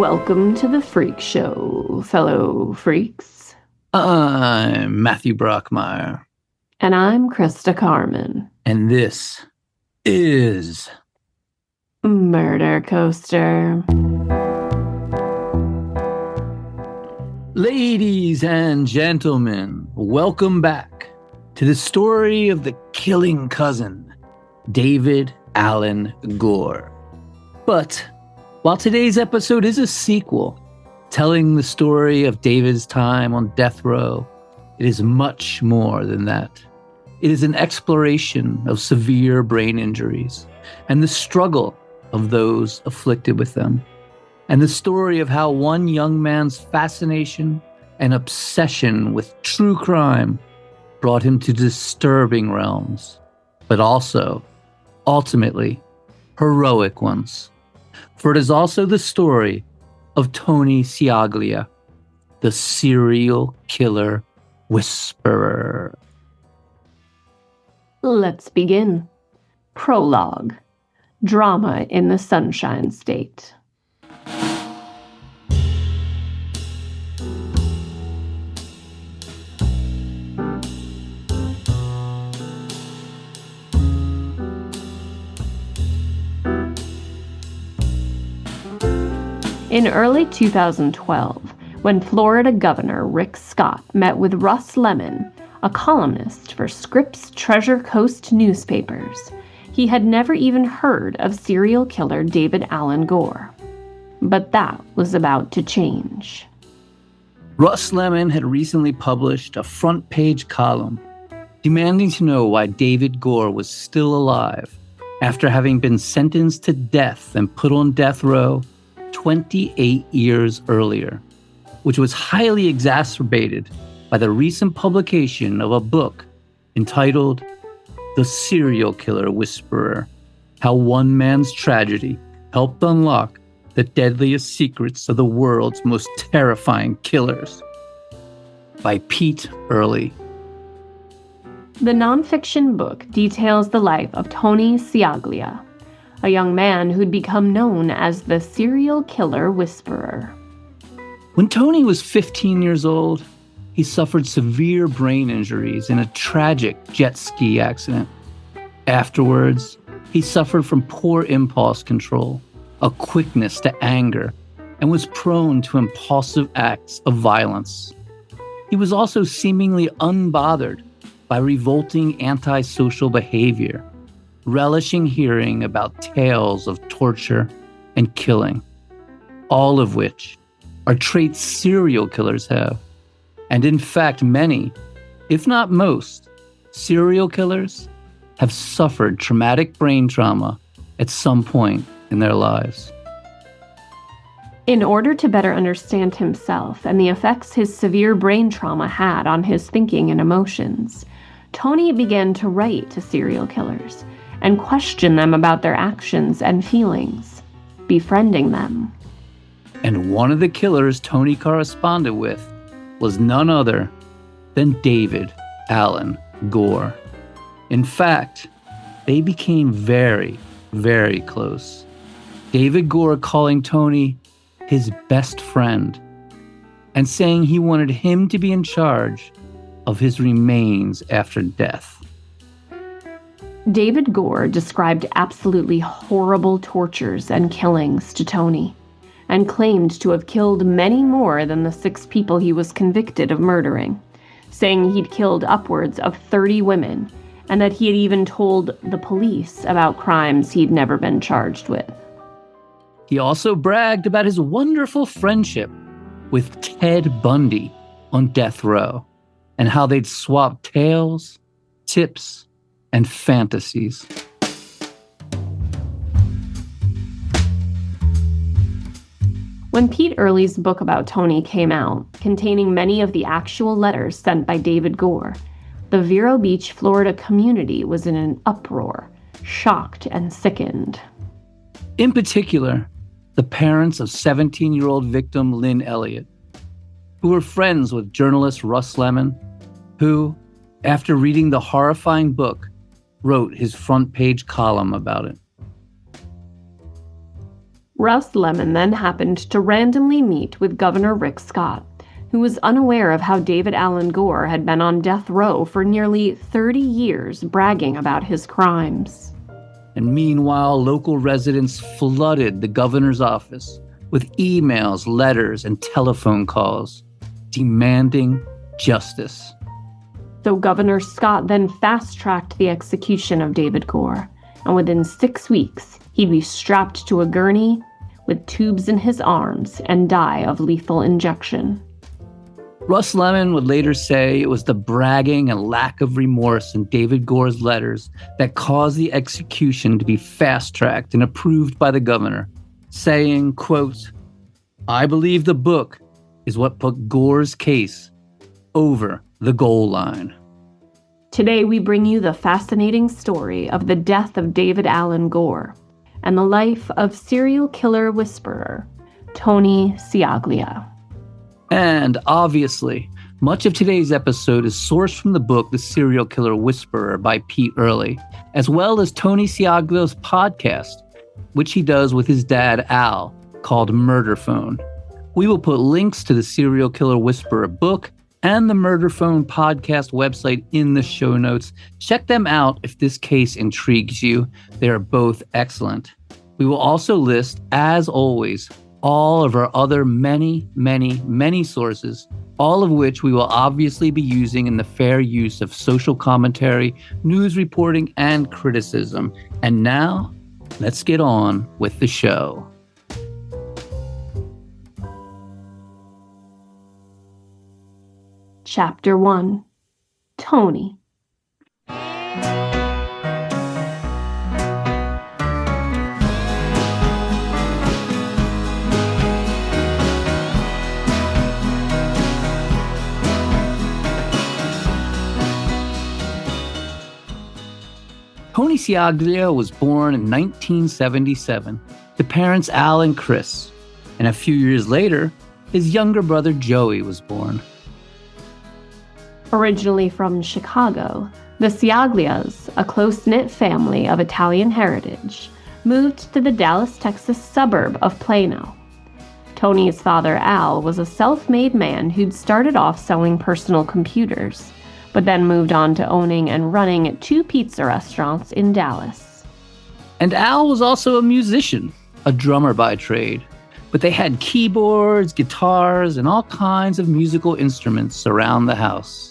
Welcome to the Freak Show, fellow freaks. I'm Matthew Brockmeyer. And I'm Christa Carmen. And this is Murder Coaster. Ladies and gentlemen, welcome back to the story of the killing cousin, David Alan Gore. But while today's episode is a sequel, telling the story of David's time on death row, it is much more than that. It is an exploration of severe brain injuries and the struggle of those afflicted with them, and the story of how one young man's fascination and obsession with true crime brought him to disturbing realms, but also, ultimately, heroic ones. For it is also the story of Tony Ciaglia, the serial killer whisperer. Let's begin. Prologue. Drama in the Sunshine State. In early 2012, when Florida Governor Rick Scott met with Russ Lemon, a columnist for Scripps Treasure Coast newspapers, he had never even heard of serial killer David Alan Gore. But that was about to change. Russ Lemon had recently published a front-page column demanding to know why David Gore was still alive after having been sentenced to death and put on death row 28 years earlier, which was highly exacerbated by the recent publication of a book entitled The Serial Killer Whisperer: How One Man's Tragedy Helped Unlock the Deadliest Secrets of the World's Most Terrifying Killers, by Pete Early. The nonfiction book details the life of Tony Ciaglia, a young man who'd become known as the serial killer whisperer. When Tony was 15 years old, he suffered severe brain injuries in a tragic jet ski accident. Afterwards, he suffered from poor impulse control, a quickness to anger, and was prone to impulsive acts of violence. He was also seemingly unbothered by revolting antisocial behavior, relishing hearing about tales of torture and killing, all of which are traits serial killers have. And in fact, many, if not most, serial killers have suffered traumatic brain trauma at some point in their lives. In order to better understand himself and the effects his severe brain trauma had on his thinking and emotions, Tony began to write to serial killers and question them about their actions and feelings, befriending them. And one of the killers Tony corresponded with was none other than David Alan Gore. In fact, they became very, very close. David Gore calling Tony his best friend and saying he wanted him to be in charge of his remains after death. David Gore described absolutely horrible tortures and killings to Tony, and claimed to have killed many more than the 6 people he was convicted of murdering, saying he'd killed upwards of 30 women, and that he had even told the police about crimes he'd never been charged with. He also bragged about his wonderful friendship with Ted Bundy on death row, and how they'd swap tales, tips, and fantasies. When Pete Early's book about Tony came out, containing many of the actual letters sent by David Gore, the Vero Beach, Florida community was in an uproar, shocked and sickened. In particular, the parents of 17-year-old victim Lynn Elliott, who were friends with journalist Russ Lemon, who, after reading the horrifying book, wrote his front-page column about it. Russ Lemon then happened to randomly meet with Governor Rick Scott, who was unaware of how David Alan Gore had been on death row for nearly 30 years bragging about his crimes. And meanwhile, local residents flooded the governor's office with emails, letters, and telephone calls demanding justice. So Governor Scott then fast-tracked the execution of David Gore, and within 6 weeks, he'd be strapped to a gurney with tubes in his arms and die of lethal injection. Russ Lemon would later say it was the bragging and lack of remorse in David Gore's letters that caused the execution to be fast-tracked and approved by the governor, saying, quote, "I believe the book is what put Gore's case over the goal line." Today we bring you the fascinating story of the death of David Alan Gore and the life of serial killer whisperer Tony Ciaglia. And obviously, much of today's episode is sourced from the book The Serial Killer Whisperer by Pete Early, as well as Tony Ciaglia's podcast, which he does with his dad Al, called Murder Phone. We will put links to the Serial Killer Whisperer book and the Murder Phone podcast website in the show notes. Check them out if this case intrigues you. They are both excellent. We will also list, as always, all of our other many sources, all of which we will obviously be using in the fair use of social commentary, news reporting, and criticism. And now, let's get on with the show. Chapter 1. Tony. Tony Ciaglia was born in 1977 to parents Al and Chris, and a few years later, his younger brother Joey was born. Originally from Chicago, the Ciaglias, a close-knit family of Italian heritage, moved to the Dallas, Texas suburb of Plano. Tony's father, Al, was a self-made man who'd started off selling personal computers, but then moved on to owning and running 2 pizza restaurants in Dallas. And Al was also a musician, a drummer by trade, but they had keyboards, guitars, and all kinds of musical instruments around the house.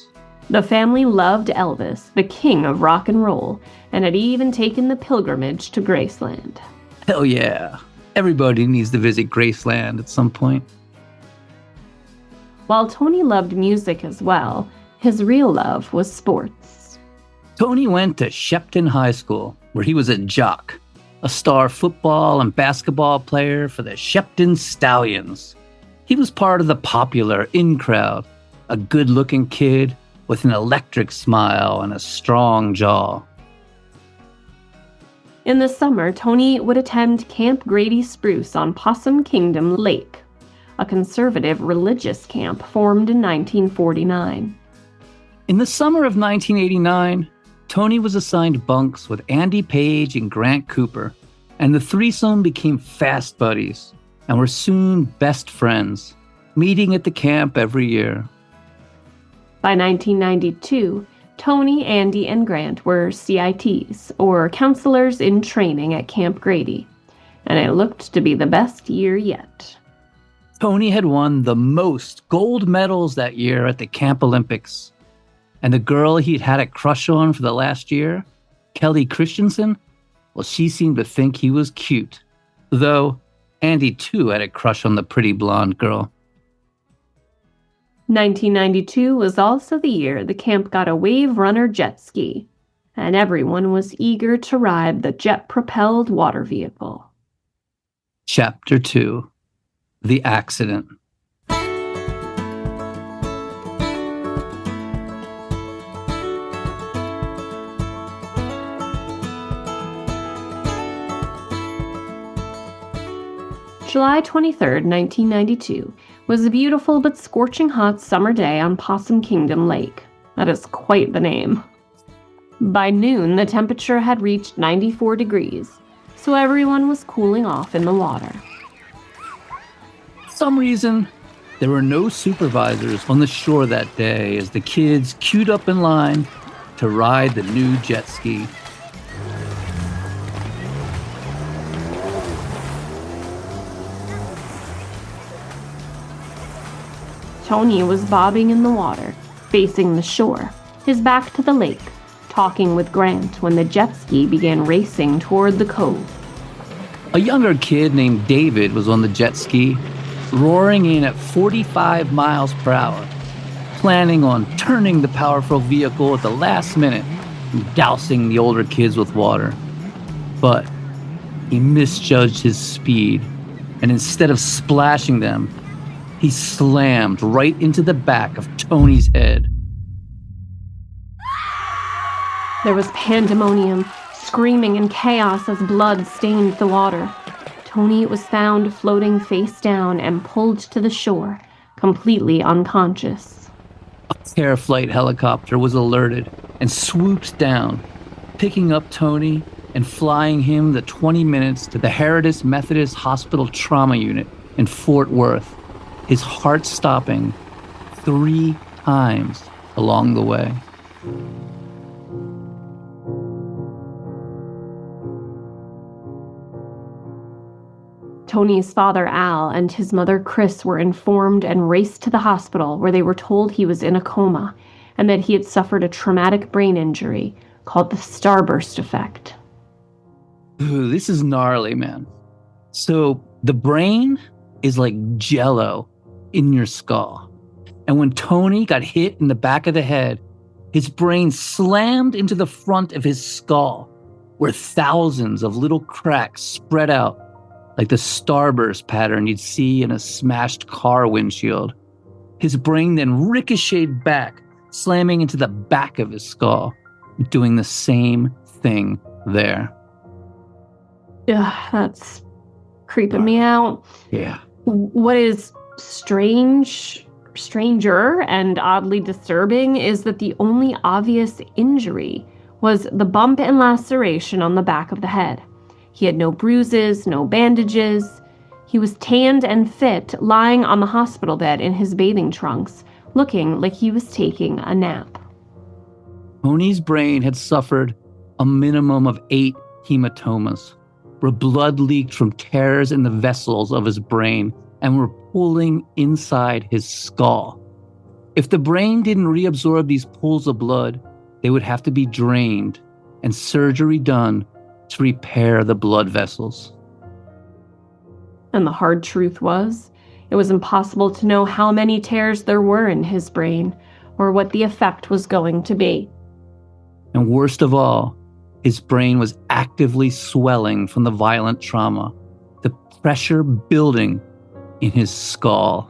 The family loved Elvis, the king of rock and roll, and had even taken the pilgrimage to Graceland. Hell yeah. Everybody needs to visit Graceland at some point. While Tony loved music as well, his real love was sports. Tony went to Shepton High School, where he was a jock, a star football and basketball player for the Shepton Stallions. He was part of the popular in crowd, a good-looking kid with an electric smile and a strong jaw. In the summer, Tony would attend Camp Grady Spruce on Possum Kingdom Lake, a conservative religious camp formed in 1949. In the summer of 1989, Tony was assigned bunks with Andy Page and Grant Cooper, and the threesome became fast buddies and were soon best friends, meeting at the camp every year. By 1992, Tony, Andy, and Grant were CITs, or counselors in training at Camp Grady, and it looked to be the best year yet. Tony had won the most gold medals that year at the Camp Olympics, and the girl he'd had a crush on for the last year, Kelly Christensen, well, she seemed to think he was cute, though Andy too had a crush on the pretty blonde girl. 1992 was also the year the camp got a Wave Runner jet ski, and everyone was eager to ride the jet-propelled water vehicle. Chapter 2. The Accident. July 23, 1992, was a beautiful but scorching hot summer day on Possum Kingdom Lake. That is quite the name. By noon, the temperature had reached 94 degrees, so everyone was cooling off in the water. some reason, there were no supervisors on the shore that day as the kids queued up in line to ride the new jet ski. Tony was bobbing in the water, facing the shore, his back to the lake, talking with Grant when the jet ski began racing toward the cove. A younger kid named David was on the jet ski, roaring in at 45 miles per hour, planning on turning the powerful vehicle at the last minute and dousing the older kids with water. But he misjudged his speed, and instead of splashing them, he slammed right into the back of Tony's head. There was pandemonium, screaming and chaos as blood stained the water. Tony was found floating face down and pulled to the shore, completely unconscious. A Air Flight helicopter was alerted and swooped down, picking up Tony and flying him the 20 minutes to the Heritage Methodist Hospital Trauma Unit in Fort Worth, his heart stopping 3 times along the way. Tony's father, Al, and his mother, Chris, were informed and raced to the hospital where they were told he was in a coma and that he had suffered a traumatic brain injury called the starburst effect. Ooh, this is gnarly, man. So the brain is like jello in your skull. And when Tony got hit in the back of the head, his brain slammed into the front of his skull, where thousands of little cracks spread out like the starburst pattern you'd see in a smashed car windshield. His brain then ricocheted back, slamming into the back of his skull, doing the same thing there. Ugh, that's creeping me out. Yeah. What is stranger and oddly disturbing is that the only obvious injury was the bump and laceration on the back of the head. He had no bruises, no bandages. He was tanned and fit, lying on the hospital bed in his bathing trunks, looking like he was taking a nap. Tony's brain had suffered a minimum of 8 hematomas, where blood leaked from tears in the vessels of his brain and were pooling inside his skull. If the brain didn't reabsorb these pools of blood, they would have to be drained and surgery done to repair the blood vessels. And the hard truth was, it was impossible to know how many tears there were in his brain or what the effect was going to be. And worst of all, his brain was actively swelling from the violent trauma, the pressure building in his skull.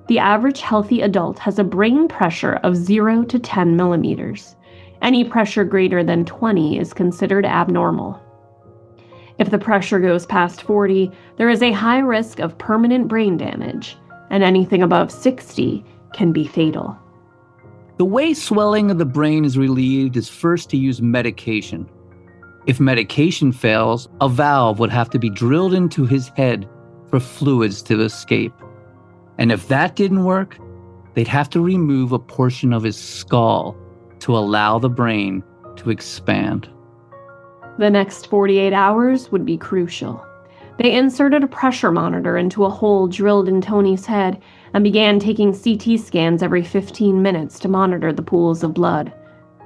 The average healthy adult has a brain pressure of 0 to 10 millimeters. Any pressure greater than 20 is considered abnormal. If the pressure goes past 40, there is a high risk of permanent brain damage, and anything above 60 can be fatal. The way swelling of the brain is relieved is first to use medication. If medication fails, a valve would have to be drilled into his head for fluids to escape. And if that didn't work, they'd have to remove a portion of his skull to allow the brain to expand. The next 48 hours would be crucial. They inserted a pressure monitor into a hole drilled in Tony's head and began taking CT scans every 15 minutes to monitor the pools of blood,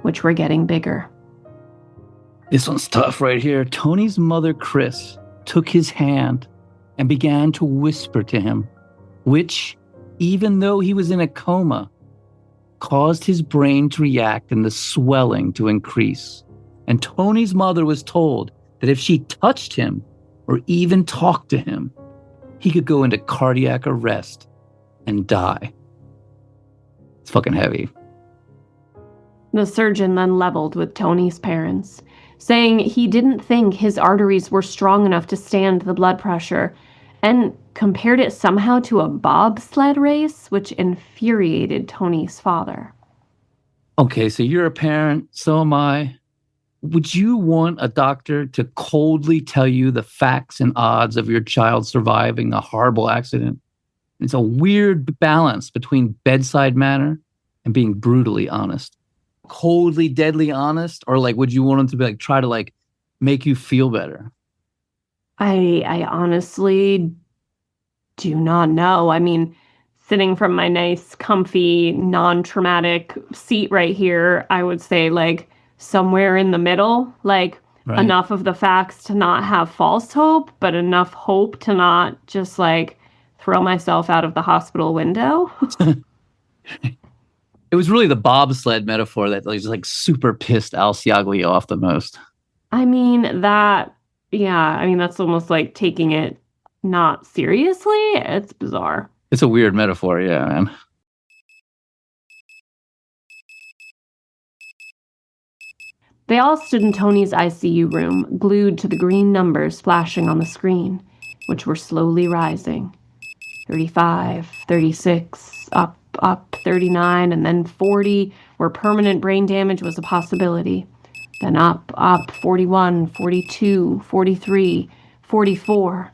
which were getting bigger. This one's tough right here. Tony's mother, Chris, took his hand and began to whisper to him, which, even though he was in a coma, caused his brain to react and the swelling to increase. And Tony's mother was told that if she touched him or even talked to him, he could go into cardiac arrest and die. It's fucking heavy. The surgeon then leveled with Tony's parents, saying he didn't think his arteries were strong enough to stand the blood pressure, and compared it somehow to a bobsled race, which infuriated Tony's father. Okay, so you're a parent, so am I. Would you want a doctor to coldly tell you the facts and odds of your child surviving a horrible accident? It's a weird balance between bedside manner and being brutally honest. Coldly, deadly honest, or like, would you want him to be like try to like make you feel better? I honestly do not know. I mean, sitting from my nice, comfy, non-traumatic seat right here, I would say like somewhere in the middle, like Right. enough of the facts to not have false hope, but enough hope to not just like throw myself out of the hospital window. It was really the bobsled metaphor that like, just like super pissed Al Ciaglia off the most. I mean, that's almost like taking it not seriously. It's bizarre. It's a weird metaphor, yeah, man. They all stood in Tony's ICU room, glued to the green numbers flashing on the screen, which were slowly rising. 35, 36, up, 39, and then 40, where permanent brain damage was a possibility. Then up, 41, 42, 43, 44.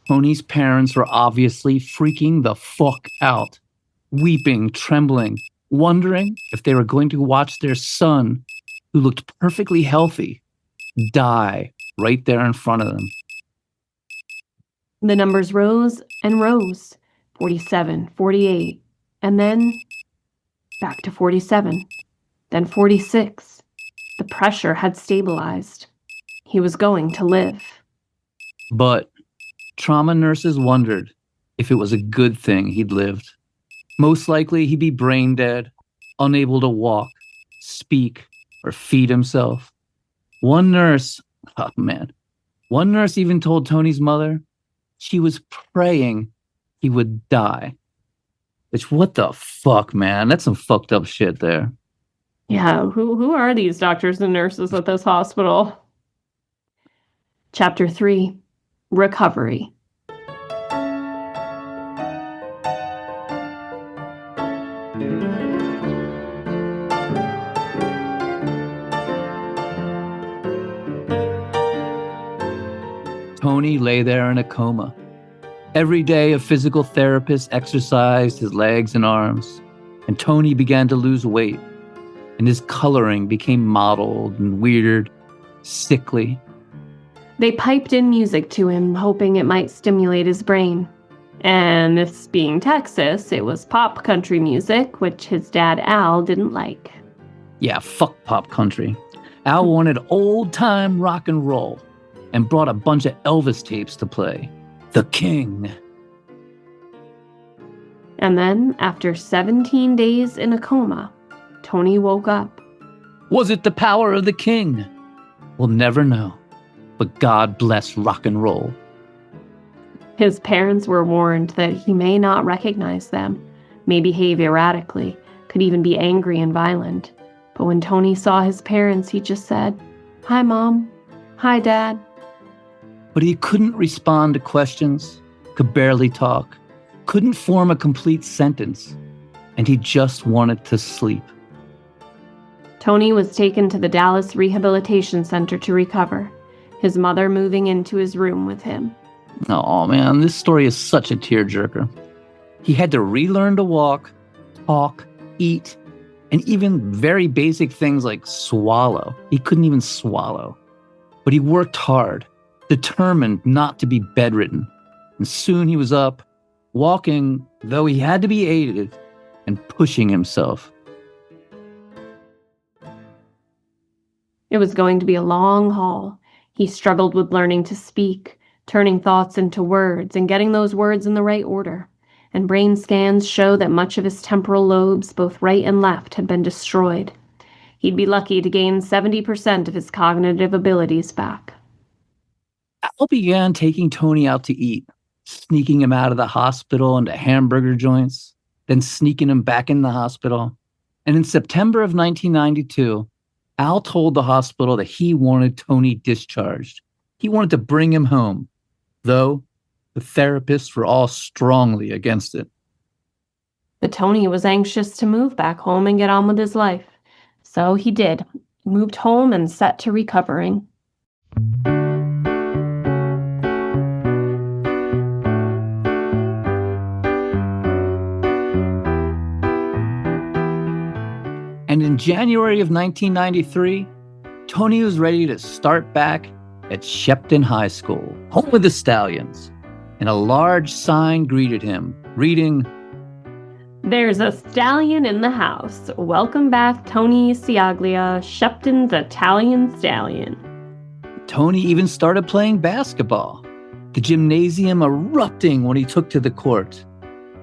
Tony's parents were obviously freaking the fuck out, weeping, trembling, wondering if they were going to watch their son, who looked perfectly healthy, die right there in front of them. The numbers rose and rose. 47, 48, and then back to 47, then 46. The pressure had stabilized. He was going to live. But trauma nurses wondered if it was a good thing he'd lived. Most likely he'd be brain dead, unable to walk, speak, or feed himself. One nurse even told Tony's mother she was praying he would die. Which, what the fuck, man? That's some fucked up shit there. Yeah, who are these doctors and nurses at this hospital? Chapter 3, Recovery. Tony lay there in a coma. Every day, a physical therapist exercised his legs and arms, and Tony began to lose weight, and his coloring became mottled and weird, sickly. They piped in music to him, hoping it might stimulate his brain. And this being Texas, it was pop country music, which his dad Al didn't like. Yeah, fuck pop country. Al wanted old-time rock and roll and brought a bunch of Elvis tapes to play. The King. And then, after 17 days in a coma, Tony woke up. Was it the power of the King? We'll never know. But God bless rock and roll. His parents were warned that he may not recognize them, may behave erratically, could even be angry and violent. But when Tony saw his parents, he just said, "Hi, Mom. Hi, Dad." But he couldn't respond to questions, could barely talk, couldn't form a complete sentence, and he just wanted to sleep. Tony was taken to the Dallas Rehabilitation Center to recover, his mother moving into his room with him. Oh man, this story is such a tearjerker. He had to relearn to walk, talk, eat, and even very basic things like swallow. He couldn't even swallow. But he worked hard, determined not to be bedridden. And soon he was up, walking, though he had to be aided, and pushing himself. It was going to be a long haul. He struggled with learning to speak, turning thoughts into words, and getting those words in the right order. And brain scans show that much of his temporal lobes, both right and left, had been destroyed. He'd be lucky to gain 70% of his cognitive abilities back. Al began taking Tony out to eat, sneaking him out of the hospital into hamburger joints, then sneaking him back in the hospital. And in September of 1992, Al told the hospital that he wanted Tony discharged. He wanted to bring him home, though the therapists were all strongly against it. But Tony was anxious to move back home and get on with his life. So he did, moved home and set to recovering. And in January of 1993, Tony was ready to start back at Shepton High School, home of the Stallions. And a large sign greeted him, reading, "There's a stallion in the house. Welcome back, Tony Ciaglia, Shepton's Italian stallion." Tony even started playing basketball, the gymnasium erupting when he took to the court.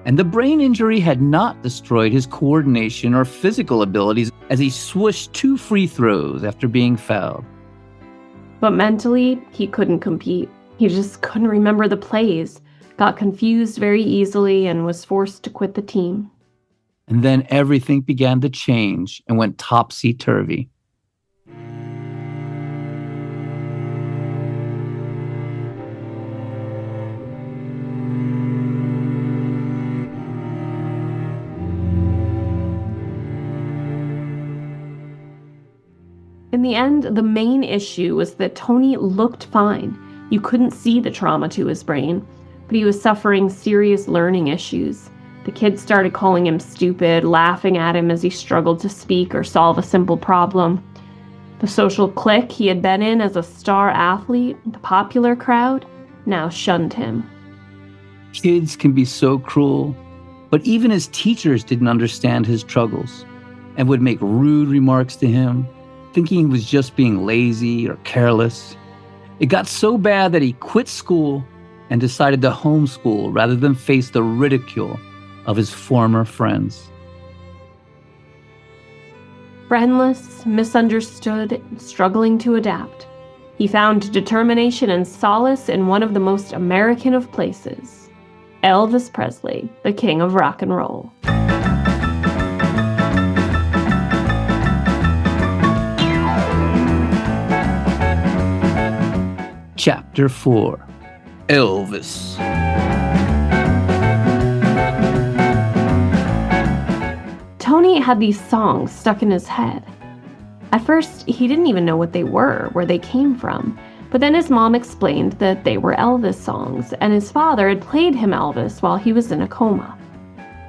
And the brain injury had not destroyed his coordination or physical abilities as he swooshed 2 free throws after being fouled. But mentally, he couldn't compete. He just couldn't remember the plays, got confused very easily, and was forced to quit the team. And then everything began to change and went topsy-turvy. In the end, the main issue was that Tony looked fine. You couldn't see the trauma to his brain, but he was suffering serious learning issues. The kids started calling him stupid, laughing at him as he struggled to speak or solve a simple problem. The social clique he had been in as a star athlete, the popular crowd, now shunned him. Kids can be so cruel, but even his teachers didn't understand his struggles and would make rude remarks to him, thinking he was just being lazy or careless. It got so bad that he quit school and decided to homeschool rather than face the ridicule of his former friends. Friendless, misunderstood, struggling to adapt, he found determination and solace in one of the most American of places, Elvis Presley, the king of rock and roll. Chapter 4, Elvis. Tony had these songs stuck in his head. At first, he didn't even know what they were, where they came from, but then his mom explained that they were Elvis songs, and his father had played him Elvis while he was in a coma.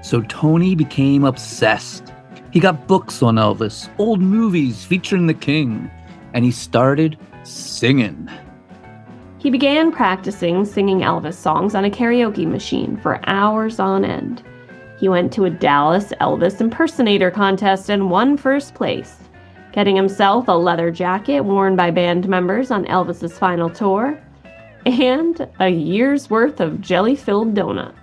So Tony became obsessed. He got books on Elvis, old movies featuring the king, and he started singing. He began practicing singing Elvis songs on a karaoke machine for hours on end. He went to a Dallas Elvis impersonator contest and won first place, getting himself a leather jacket worn by band members on Elvis's final tour, and a year's worth of jelly-filled donuts.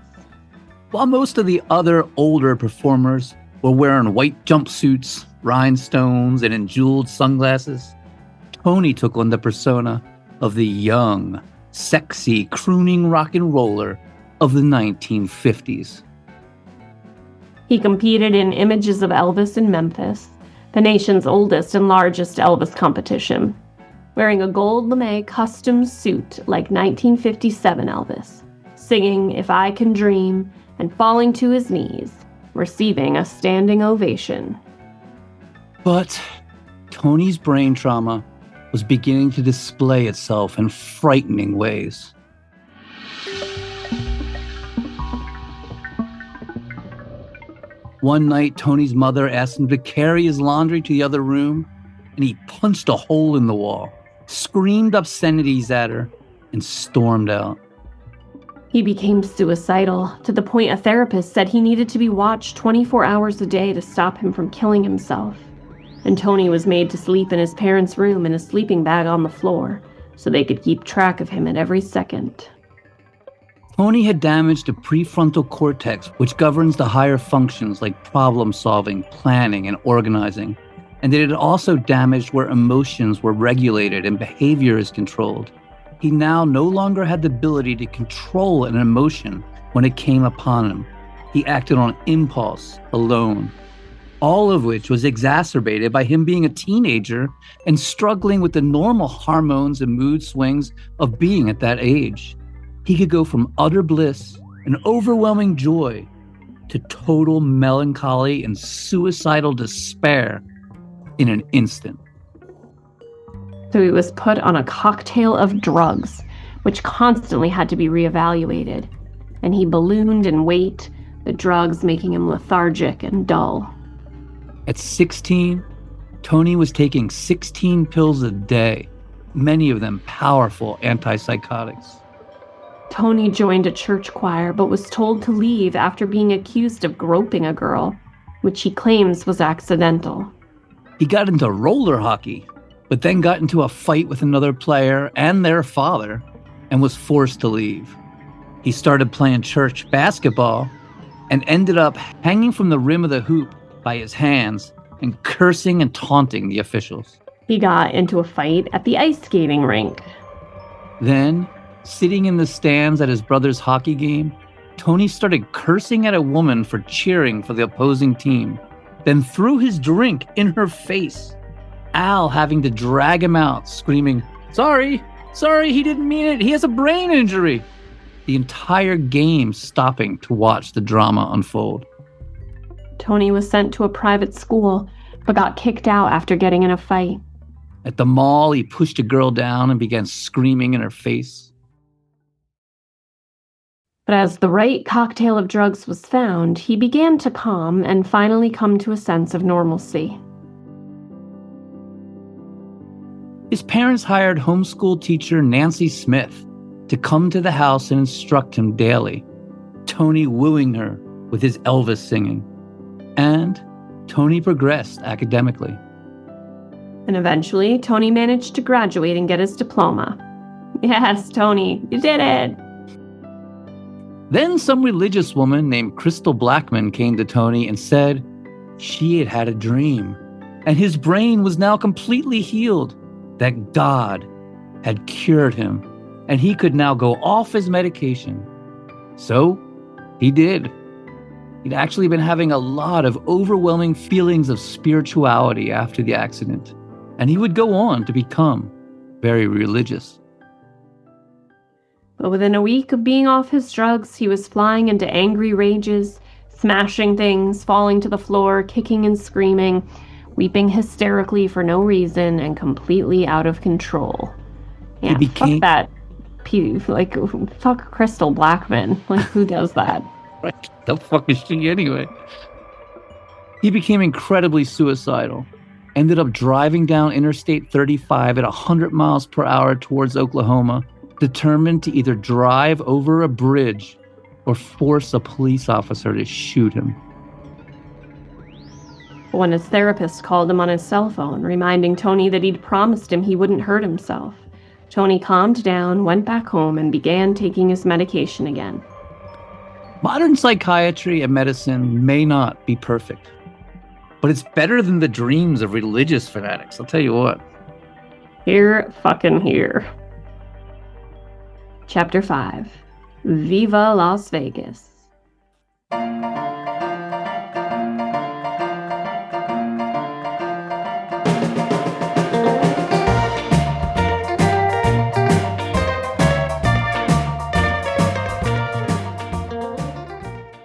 While most of the other older performers were wearing white jumpsuits, rhinestones, and jeweled sunglasses, Tony took on the persona of the young, sexy, crooning rock and roller of the 1950s. He competed in Images of Elvis in Memphis, the nation's oldest and largest Elvis competition, wearing a gold lame custom suit like 1957 Elvis, singing If I Can Dream and falling to his knees, receiving a standing ovation. But Tony's brain trauma was beginning to display itself in frightening ways. One night, Tony's mother asked him to carry his laundry to the other room, and he punched a hole in the wall, screamed obscenities at her, and stormed out. He became suicidal, to the point a therapist said he needed to be watched 24 hours a day to stop him from killing himself. And Tony was made to sleep in his parents' room in a sleeping bag on the floor, so they could keep track of him at every second. Tony had damaged the prefrontal cortex, which governs the higher functions like problem-solving, planning, and organizing. And it had also damaged where emotions were regulated and behavior is controlled. He now no longer had the ability to control an emotion when it came upon him. He acted on impulse, alone. All of which was exacerbated by him being a teenager and struggling with the normal hormones and mood swings of being at that age. He could go from utter bliss and overwhelming joy to total melancholy and suicidal despair in an instant. So he was put on a cocktail of drugs, which constantly had to be reevaluated. And he ballooned in weight, the drugs making him lethargic and dull. At 16, Tony was taking 16 pills a day, many of them powerful antipsychotics. Tony joined a church choir but was told to leave after being accused of groping a girl, which he claims was accidental. He got into roller hockey, but then got into a fight with another player and their father and was forced to leave. He started playing church basketball and ended up hanging from the rim of the hoop by his hands and cursing and taunting the officials. He got into a fight at the ice skating rink. Then, sitting in the stands at his brother's hockey game, Tony started cursing at a woman for cheering for the opposing team, then threw his drink in her face. Al having to drag him out, screaming, sorry, he didn't mean it, he has a brain injury. The entire game stopping to watch the drama unfold. Tony was sent to a private school, but got kicked out after getting in a fight. At the mall, he pushed a girl down and began screaming in her face. But as the right cocktail of drugs was found, he began to calm and finally come to a sense of normalcy. His parents hired homeschool teacher Nancy Smith to come to the house and instruct him daily, Tony wooing her with his Elvis singing. And Tony progressed academically. And eventually, Tony managed to graduate and get his diploma. Yes, Tony, you did it! Then some religious woman named Christa Blackman came to Tony and said she had had a dream, and his brain was now completely healed, that God had cured him, and he could now go off his medication. So he did. He'd actually been having a lot of overwhelming feelings of spirituality after the accident, and he would go on to become very religious. But within a week of being off his drugs, he was flying into angry rages, smashing things, falling to the floor, kicking and screaming, weeping hysterically for no reason, and completely out of control. Yeah, fuck that. Fuck Christa Blackman. Like, who does that? Right. The fuck is she anyway? He became incredibly suicidal, ended up driving down Interstate 35 at 100 miles per hour towards Oklahoma, determined to either drive over a bridge or force a police officer to shoot him. When his therapist called him on his cell phone, reminding Tony that he'd promised him he wouldn't hurt himself, Tony calmed down, went back home, and began taking his medication again. Modern psychiatry and medicine may not be perfect, but it's better than the dreams of religious fanatics, I'll tell you what. Here fucking here. Chapter 5. Viva Las Vegas.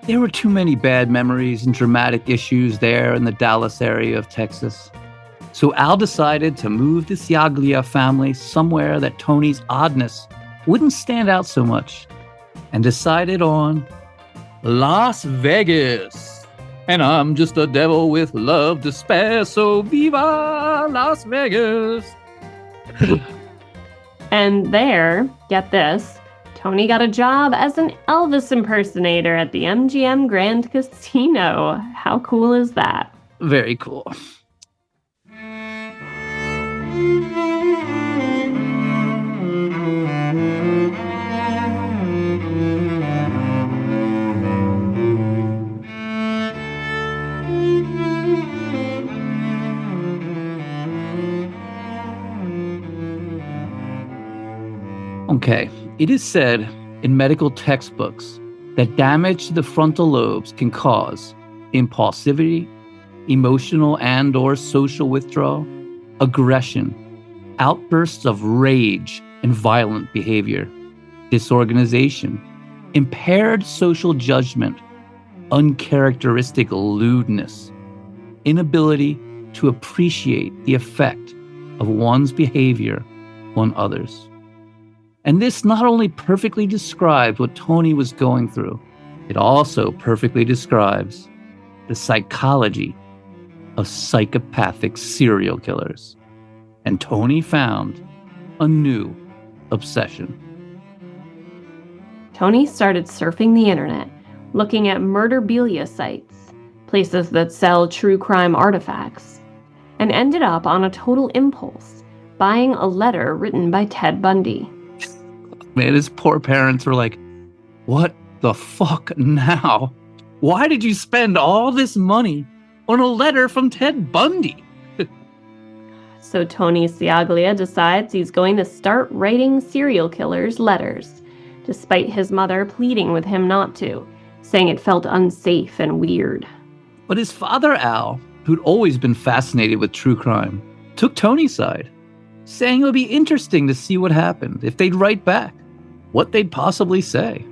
There were too many bad memories and dramatic issues there in the Dallas area of Texas. So Al decided to move the Ciaglia family somewhere that Tony's oddness wouldn't stand out so much, and decided on Las Vegas. And I'm just a devil with love to spare, so viva Las Vegas. And there, get this, Tony got a job as an Elvis impersonator at the MGM Grand Casino. How cool is that? Very cool. Okay, it is said in medical textbooks that damage to the frontal lobes can cause impulsivity, emotional and or social withdrawal, aggression, outbursts of rage and violent behavior, disorganization, impaired social judgment, uncharacteristic lewdness, inability to appreciate the effect of one's behavior on others. And this not only perfectly describes what Tony was going through, it also perfectly describes the psychology of psychopathic serial killers. And Tony found a new obsession. Tony started surfing the internet, looking at murderabilia sites, places that sell true crime artifacts, and ended up on a total impulse, buying a letter written by Ted Bundy. Man, his poor parents were like, what the fuck now? Why did you spend all this money on a letter from Ted Bundy? So Tony Ciaglia decides he's going to start writing serial killers letters, despite his mother pleading with him not to, saying it felt unsafe and weird. But his father, Al, who'd always been fascinated with true crime, took Tony's side, saying it would be interesting to see what happened if they'd write back, what they'd possibly say.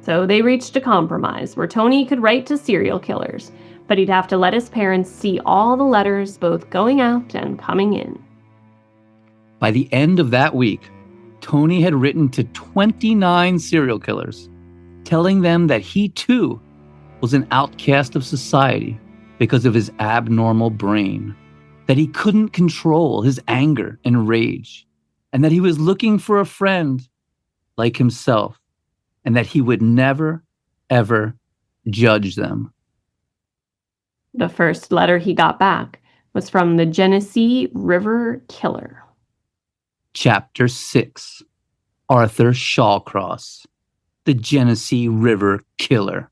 So they reached a compromise where Tony could write to serial killers, but he'd have to let his parents see all the letters both going out and coming in. By the end of that week, Tony had written to 29 serial killers, telling them that he too was an outcast of society because of his abnormal brain, that he couldn't control his anger and rage, and that he was looking for a friend like himself, and that he would never, ever judge them. The first letter he got back was from the Genesee River Killer. Chapter 6, Arthur Shawcross, the Genesee River Killer.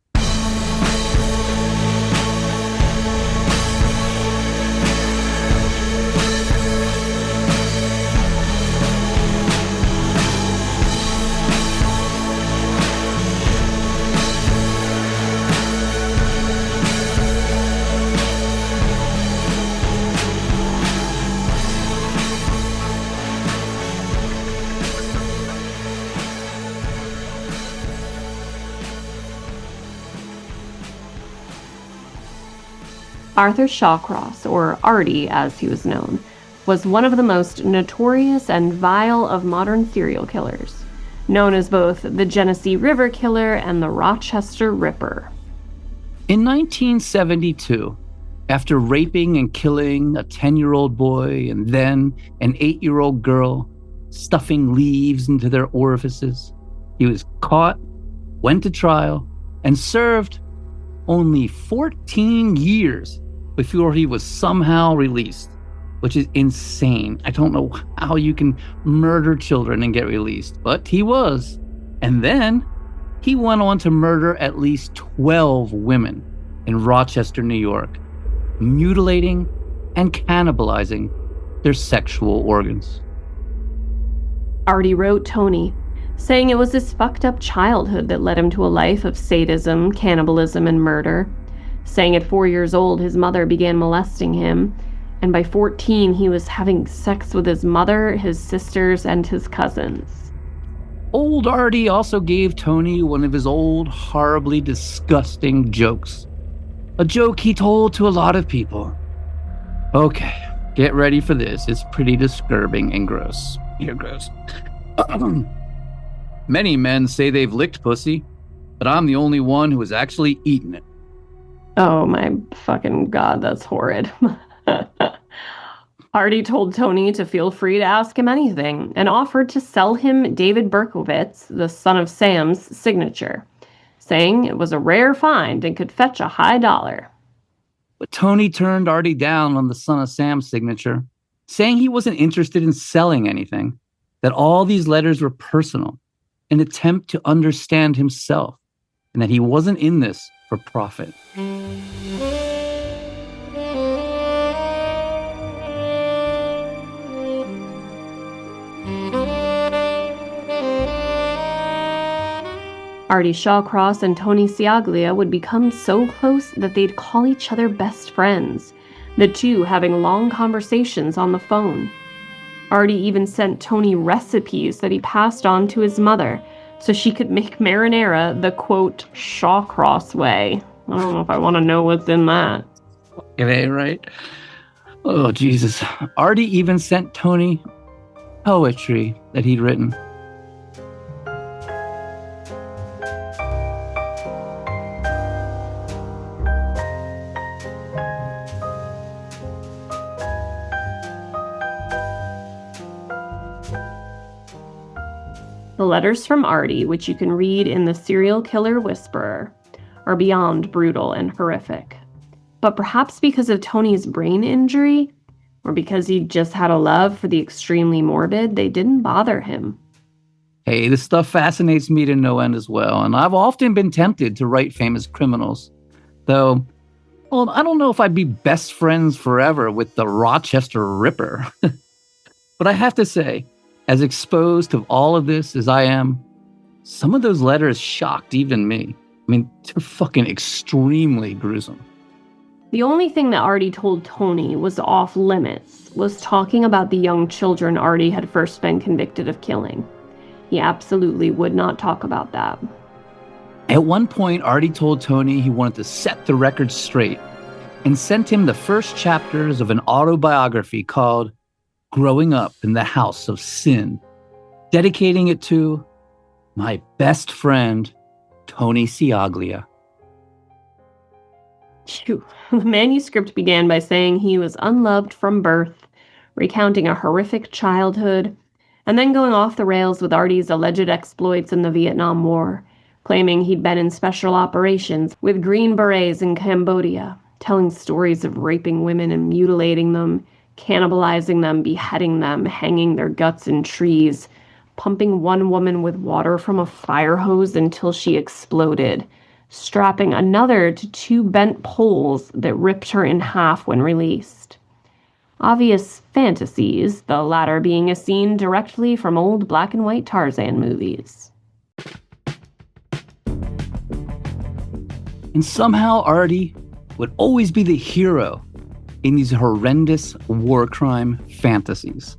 Arthur Shawcross, or Artie as he was known, was one of the most notorious and vile of modern serial killers, known as both the Genesee River Killer and the Rochester Ripper. In 1972, after raping and killing a 10-year-old boy and then an 8-year-old girl, stuffing leaves into their orifices, he was caught, went to trial, and served only 14 years before he was somehow released, which is insane. I don't know how you can murder children and get released, but he was. And then he went on to murder at least 12 women in Rochester, New York, mutilating and cannibalizing their sexual organs. Artie wrote Tony, saying it was his fucked up childhood that led him to a life of sadism, cannibalism, and murder, saying at 4 years old his mother began molesting him, and by 14 he was having sex with his mother, his sisters, and his cousins. Old Artie also gave Tony one of his old, horribly disgusting jokes. A joke he told to a lot of people. Okay, get ready for this. It's pretty disturbing and gross. You're gross. Many men say they've licked pussy, but I'm the only one who has actually eaten it. Oh my fucking God, that's horrid. Artie told Tony to feel free to ask him anything and offered to sell him David Berkowitz, the son of Sam's, signature, saying it was a rare find and could fetch a high dollar. But Tony turned Artie down on the son of Sam's signature, saying he wasn't interested in selling anything, that all these letters were personal, an attempt to understand himself, and that he wasn't in this for profit. Artie Shawcross and Tony Ciaglia would become so close that they'd call each other best friends, the two having long conversations on the phone. Artie even sent Tony recipes that he passed on to his mother so she could make marinara the, quote, Shawcross way. I don't know if I want to know what's in that. Okay, right? Oh, Jesus. Artie even sent Tony poetry that he'd written. The letters from Artie, which you can read in The Serial Killer Whisperer, are beyond brutal and horrific. But perhaps because of Tony's brain injury, or because he just had a love for the extremely morbid, they didn't bother him. Hey, this stuff fascinates me to no end as well, and I've often been tempted to write famous criminals. Though, well, I don't know if I'd be best friends forever with the Rochester Ripper. But I have to say, as exposed to all of this as I am, some of those letters shocked even me. I mean, they're fucking extremely gruesome. The only thing that Artie told Tony was off limits was talking about the young children Artie had first been convicted of killing. He absolutely would not talk about that. At one point, Artie told Tony he wanted to set the record straight and sent him the first chapters of an autobiography called Growing Up in the House of Sin, dedicating it to my best friend, Tony Ciaglia. Phew. The manuscript began by saying he was unloved from birth, recounting a horrific childhood, and then going off the rails with Artie's alleged exploits in the Vietnam War, claiming he'd been in special operations with Green Berets in Cambodia, telling stories of raping women and mutilating them, cannibalizing them, beheading them, hanging their guts in trees, pumping one woman with water from a fire hose until she exploded, strapping another to two bent poles that ripped her in half when released. Obvious fantasies, the latter being a scene directly from old black and white Tarzan movies. And somehow Artie would always be the hero in these horrendous war crime fantasies.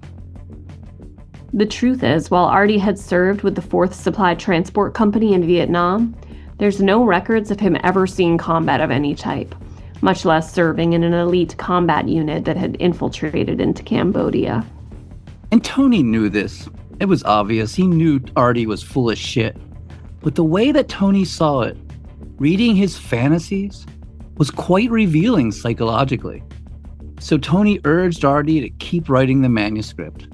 The truth is, while Artie had served with the 4th Supply Transport Company in Vietnam, there's no records of him ever seeing combat of any type, much less serving in an elite combat unit that had infiltrated into Cambodia. And Tony knew this. It was obvious. He knew Artie was full of shit. But the way that Tony saw it, reading his fantasies, was quite revealing psychologically. So Tony urged Artie to keep writing the manuscript.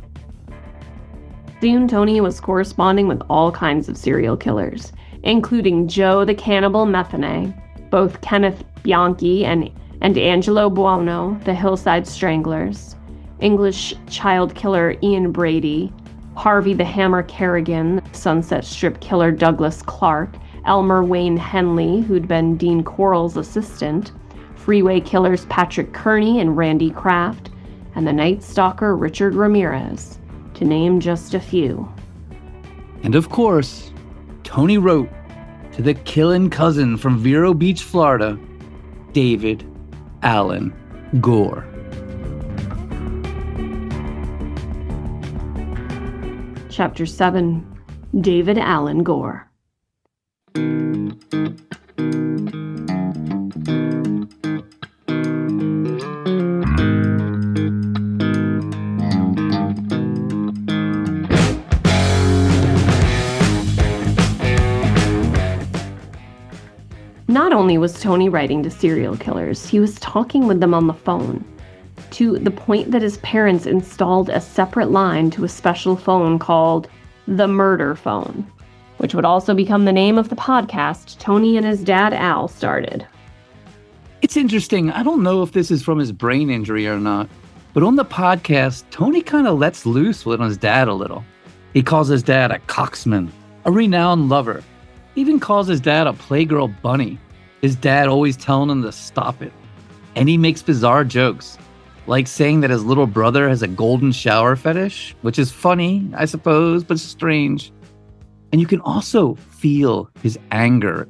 Soon Tony was corresponding with all kinds of serial killers, including Joe the Cannibal Metheny, both Kenneth Bianchi and Angelo Buono, the Hillside Stranglers, English child killer Ian Brady, Harvey the Hammer Kerrigan, Sunset Strip killer Douglas Clark, Elmer Wayne Henley, who'd been Dean Corll's assistant, freeway killers Patrick Kearney and Randy Kraft, and the Night Stalker Richard Ramirez, to name just a few. And of course, Tony wrote to the killing cousin from Vero Beach, Florida, David Alan Gore. Chapter 7, David Alan Gore. Not only was Tony writing to serial killers, he was talking with them on the phone, to the point that his parents installed a separate line to a special phone called the Murder Phone, which would also become the name of the podcast Tony and his dad Al started. It's interesting. I don't know if this is from his brain injury or not, but on the podcast, Tony kind of lets loose with his dad a little. He calls his dad a coxman, a renowned lover. He even calls his dad a playgirl bunny. His dad always telling him to stop it. And he makes bizarre jokes, like saying that his little brother has a golden shower fetish, which is funny, I suppose, but strange. And you can also feel his anger.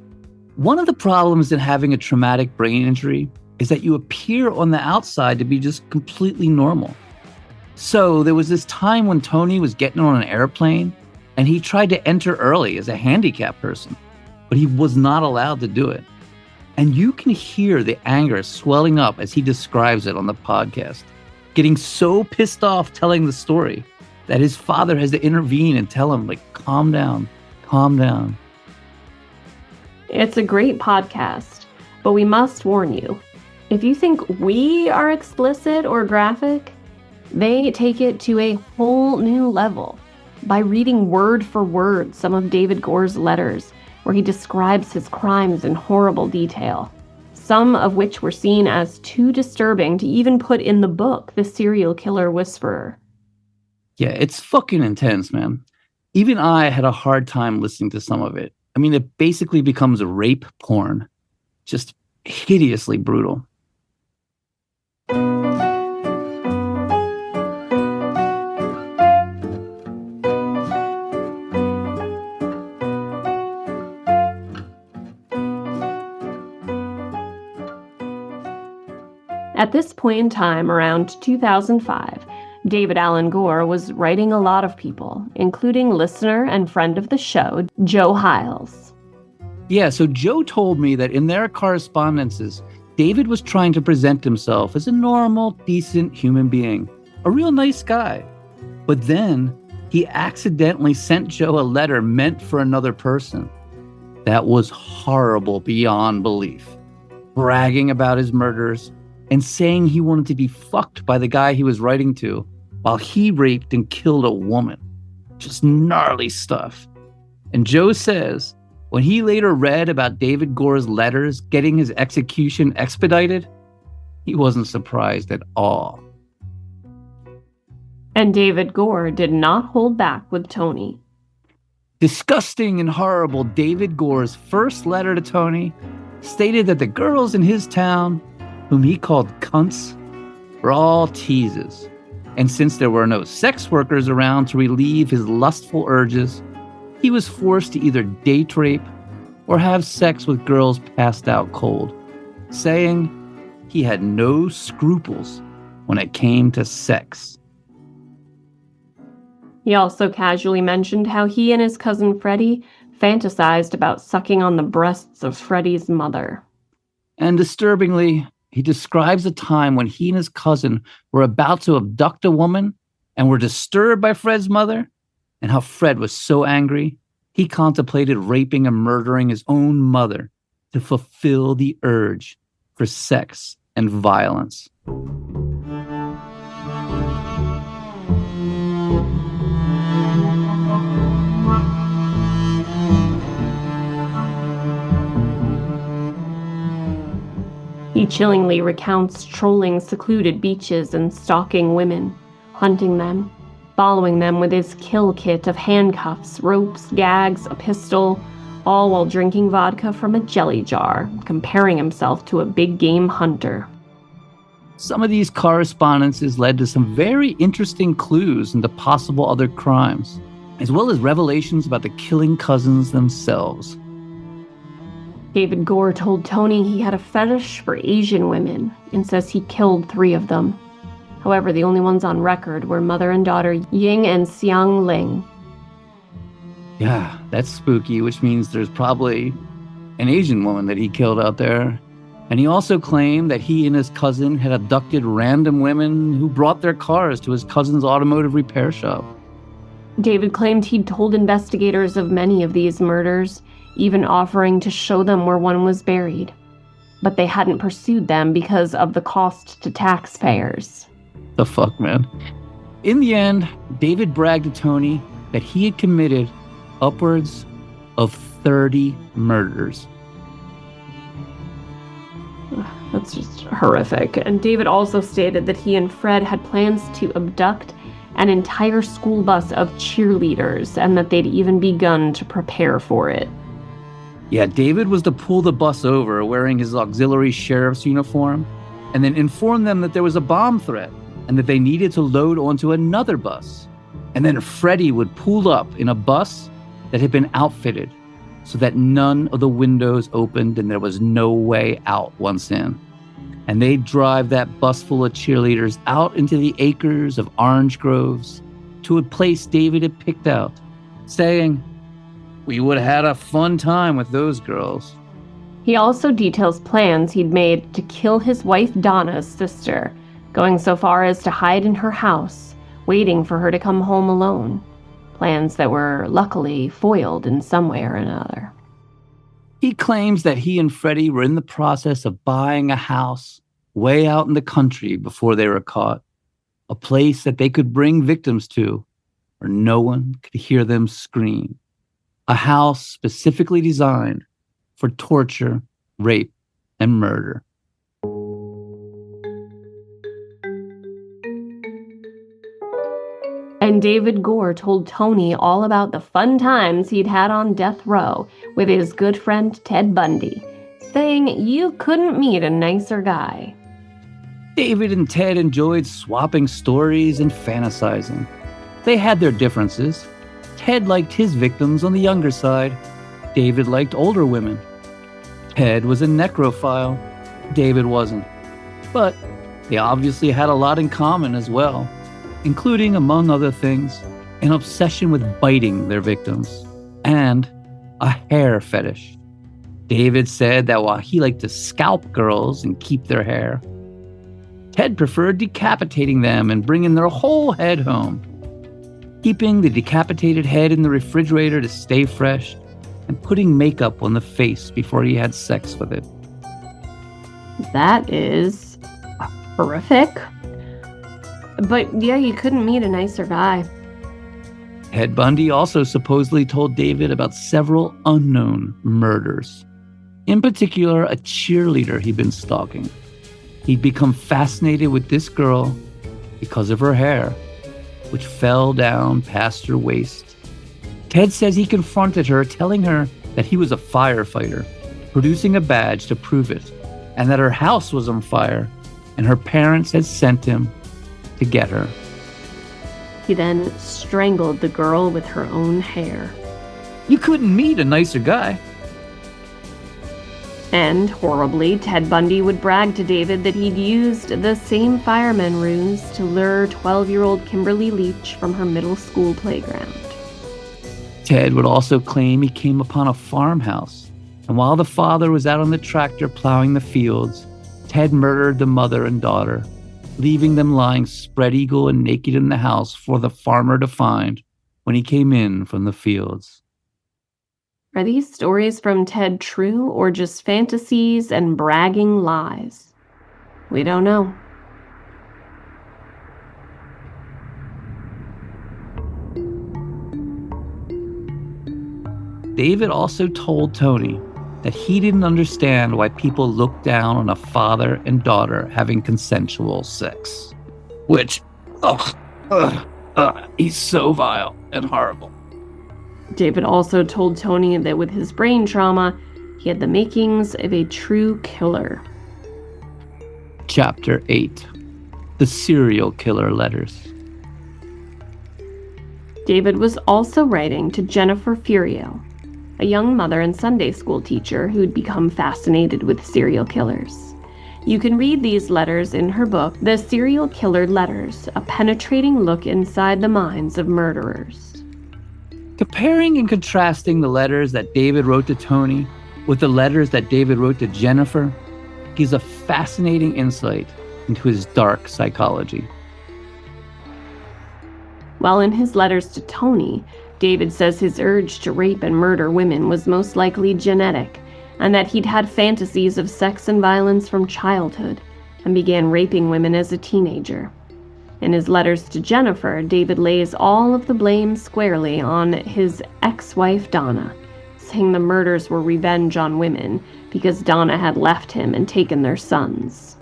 One of the problems in having a traumatic brain injury is that you appear on the outside to be just completely normal. So there was this time when Tony was getting on an airplane and he tried to enter early as a handicapped person, but he was not allowed to do it. And you can hear the anger swelling up as he describes it on the podcast. getting so pissed off telling the story that his father has to intervene and tell him, calm down, calm down. It's a great podcast, but we must warn you. If you think we are explicit or graphic, they take it to a whole new level by reading word for word some of David Gore's letters, where he describes his crimes in horrible detail, some of which were seen as too disturbing to even put in the book, The Serial Killer Whisperer. Yeah, it's fucking intense, man. Even I had a hard time listening to some of it. I mean, it basically becomes rape porn. Just hideously brutal. At this point in time, around 2005, David Alan Gore was writing a lot of people, including listener and friend of the show, Joe Hiles. Yeah, so Joe told me that in their correspondences, David was trying to present himself as a normal, decent human being, a real nice guy. But then he accidentally sent Joe a letter meant for another person. That was horrible beyond belief. Bragging about his murders and saying he wanted to be fucked by the guy he was writing to while he raped and killed a woman. Just gnarly stuff. And Joe says when he later read about David Gore's letters getting his execution expedited, he wasn't surprised at all. And David Gore did not hold back with Tony. Disgusting and horrible, David Gore's first letter to Tony stated that the girls in his town, whom he called cunts, were all teases. And since there were no sex workers around to relieve his lustful urges, he was forced to either date rape or have sex with girls passed out cold, saying he had no scruples when it came to sex. He also casually mentioned how he and his cousin Freddie fantasized about sucking on the breasts of Freddie's mother. And disturbingly, he describes a time when he and his cousin were about to abduct a woman and were disturbed by Fred's mother, and how Fred was so angry, he contemplated raping and murdering his own mother to fulfill the urge for sex and violence. He chillingly recounts trolling secluded beaches and stalking women, hunting them, following them with his kill kit of handcuffs, ropes, gags, a pistol, all while drinking vodka from a jelly jar, comparing himself to a big game hunter. Some of these correspondences led to some very interesting clues into possible other crimes, as well as revelations about the killing cousins themselves. David Gore told Tony he had a fetish for Asian women and says he killed 3 of them. However, the only ones on record were mother and daughter Ying and Xiang Ling. Yeah, that's spooky, which means there's probably an Asian woman that he killed out there. And he also claimed that he and his cousin had abducted random women who brought their cars to his cousin's automotive repair shop. David claimed he'd told investigators of many of these murders, even offering to show them where one was buried. But they hadn't pursued them because of the cost to taxpayers. The fuck, man? In the end, David bragged to Tony that he had committed upwards of 30 murders. That's just horrific. And David also stated that he and Fred had plans to abduct an entire school bus of cheerleaders and that they'd even begun to prepare for it. Yeah, David was to pull the bus over wearing his auxiliary sheriff's uniform and then inform them that there was a bomb threat and that they needed to load onto another bus. And then Freddie would pull up in a bus that had been outfitted so that none of the windows opened and there was no way out once in. And they'd drive that bus full of cheerleaders out into the acres of orange groves to a place David had picked out, saying, "We would have had a fun time with those girls." He also details plans he'd made to kill his wife Donna's sister, going so far as to hide in her house, waiting for her to come home alone. Plans that were luckily foiled in some way or another. He claims that he and Freddie were in the process of buying a house way out in the country before they were caught, a place that they could bring victims to where no one could hear them scream, a house specifically designed for torture, rape, and murder. And David Gore told Tony all about the fun times he'd had on death row with his good friend Ted Bundy, saying you couldn't meet a nicer guy. David and Ted enjoyed swapping stories and fantasizing. They had their differences. Ted liked his victims on the younger side. David liked older women. Ted was a necrophile. David wasn't. But they obviously had a lot in common as well, including, among other things, an obsession with biting their victims and a hair fetish. David said that while he liked to scalp girls and keep their hair, Ted preferred decapitating them and bringing their whole head home, keeping the decapitated head in the refrigerator to stay fresh, and putting makeup on the face before he had sex with it. That is horrific. But yeah, you couldn't meet a nicer guy. Ted Bundy also supposedly told David about several unknown murders. In particular, a cheerleader he'd been stalking. He'd become fascinated with this girl because of her hair, which fell down past her waist. Ted says he confronted her, telling her that he was a firefighter, producing a badge to prove it, and that her house was on fire, and her parents had sent him to get her. He then strangled the girl with her own hair. You couldn't meet a nicer guy. And, horribly, Ted Bundy would brag to David that he'd used the same fireman ruse to lure 12-year-old Kimberly Leach from her middle school playground. Ted would also claim he came upon a farmhouse, and while the father was out on the tractor plowing the fields, Ted murdered the mother and daughter, leaving them lying spread-eagle and naked in the house for the farmer to find when he came in from the fields. Are these stories from Ted true or just fantasies and bragging lies? We don't know. David also told Tony that he didn't understand why people looked down on a father and daughter having consensual sex. Which, he's so vile and horrible. David also told Tony that with his brain trauma, he had the makings of a true killer. Chapter 8. The Serial Killer Letters. David was also writing to Jennifer Furiel, a young mother and Sunday school teacher who'd become fascinated with serial killers. You can read these letters in her book, The Serial Killer Letters, a penetrating look inside the minds of murderers. Comparing and contrasting the letters that David wrote to Tony with the letters that David wrote to Jennifer gives a fascinating insight into his dark psychology. While in his letters to Tony, David says his urge to rape and murder women was most likely genetic, and that he'd had fantasies of sex and violence from childhood, and began raping women as a teenager. In his letters to Jennifer, David lays all of the blame squarely on his ex-wife Donna, saying the murders were revenge on women because Donna had left him and taken their sons.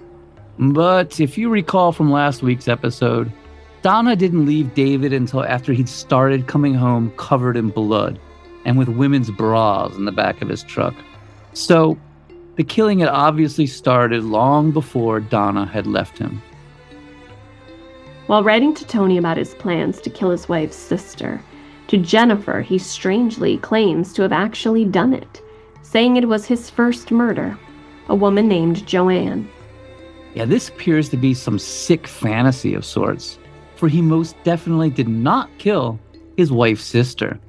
But if you recall from last week's episode, Donna didn't leave David until after he'd started coming home covered in blood and with women's bras in the back of his truck. So, the killing had obviously started long before Donna had left him. While writing to Tony about his plans to kill his wife's sister, to Jennifer he strangely claims to have actually done it, saying it was his first murder, a woman named Joanne. Yeah, this appears to be some sick fantasy of sorts, for he most definitely did not kill his wife's sister.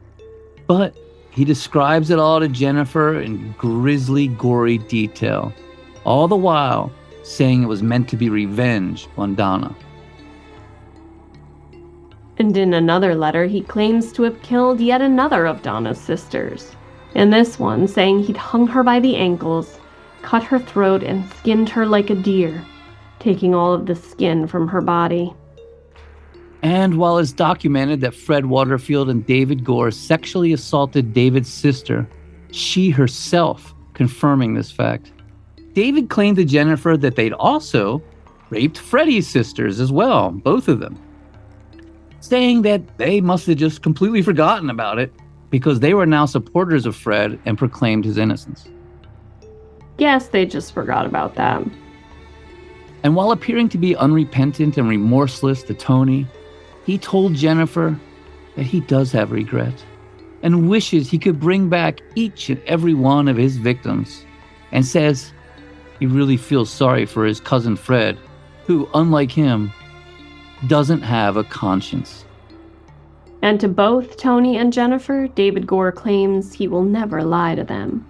But he describes it all to Jennifer in grisly, gory detail, all the while saying it was meant to be revenge on Donna. And in another letter, he claims to have killed yet another of Donna's sisters. In this one, saying he'd hung her by the ankles, cut her throat, and skinned her like a deer, taking all of the skin from her body. And while it's documented that Fred Waterfield and David Gore sexually assaulted David's sister, she herself confirming this fact, David claimed to Jennifer that they'd also raped Freddie's sisters as well, both of them, saying that they must have just completely forgotten about it because they were now supporters of Fred and proclaimed his innocence. Yes, they just forgot about that. And while appearing to be unrepentant and remorseless to Tony, he told Jennifer that he does have regret and wishes he could bring back each and every one of his victims, and says he really feels sorry for his cousin Fred, who, unlike him, doesn't have a conscience. And to both Tony and Jennifer, David Gore claims he will never lie to them.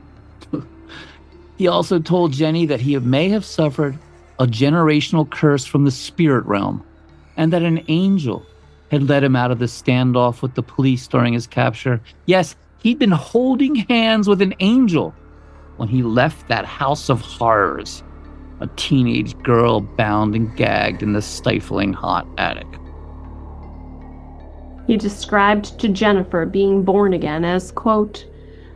He also told Jenny that he may have suffered a generational curse from the spirit realm, and that an angel had led him out of the standoff with the police during his capture. Yes, he'd been holding hands with an angel when he left that house of horrors, a teenage girl bound and gagged in the stifling hot attic. He described to Jennifer being born again as, quote,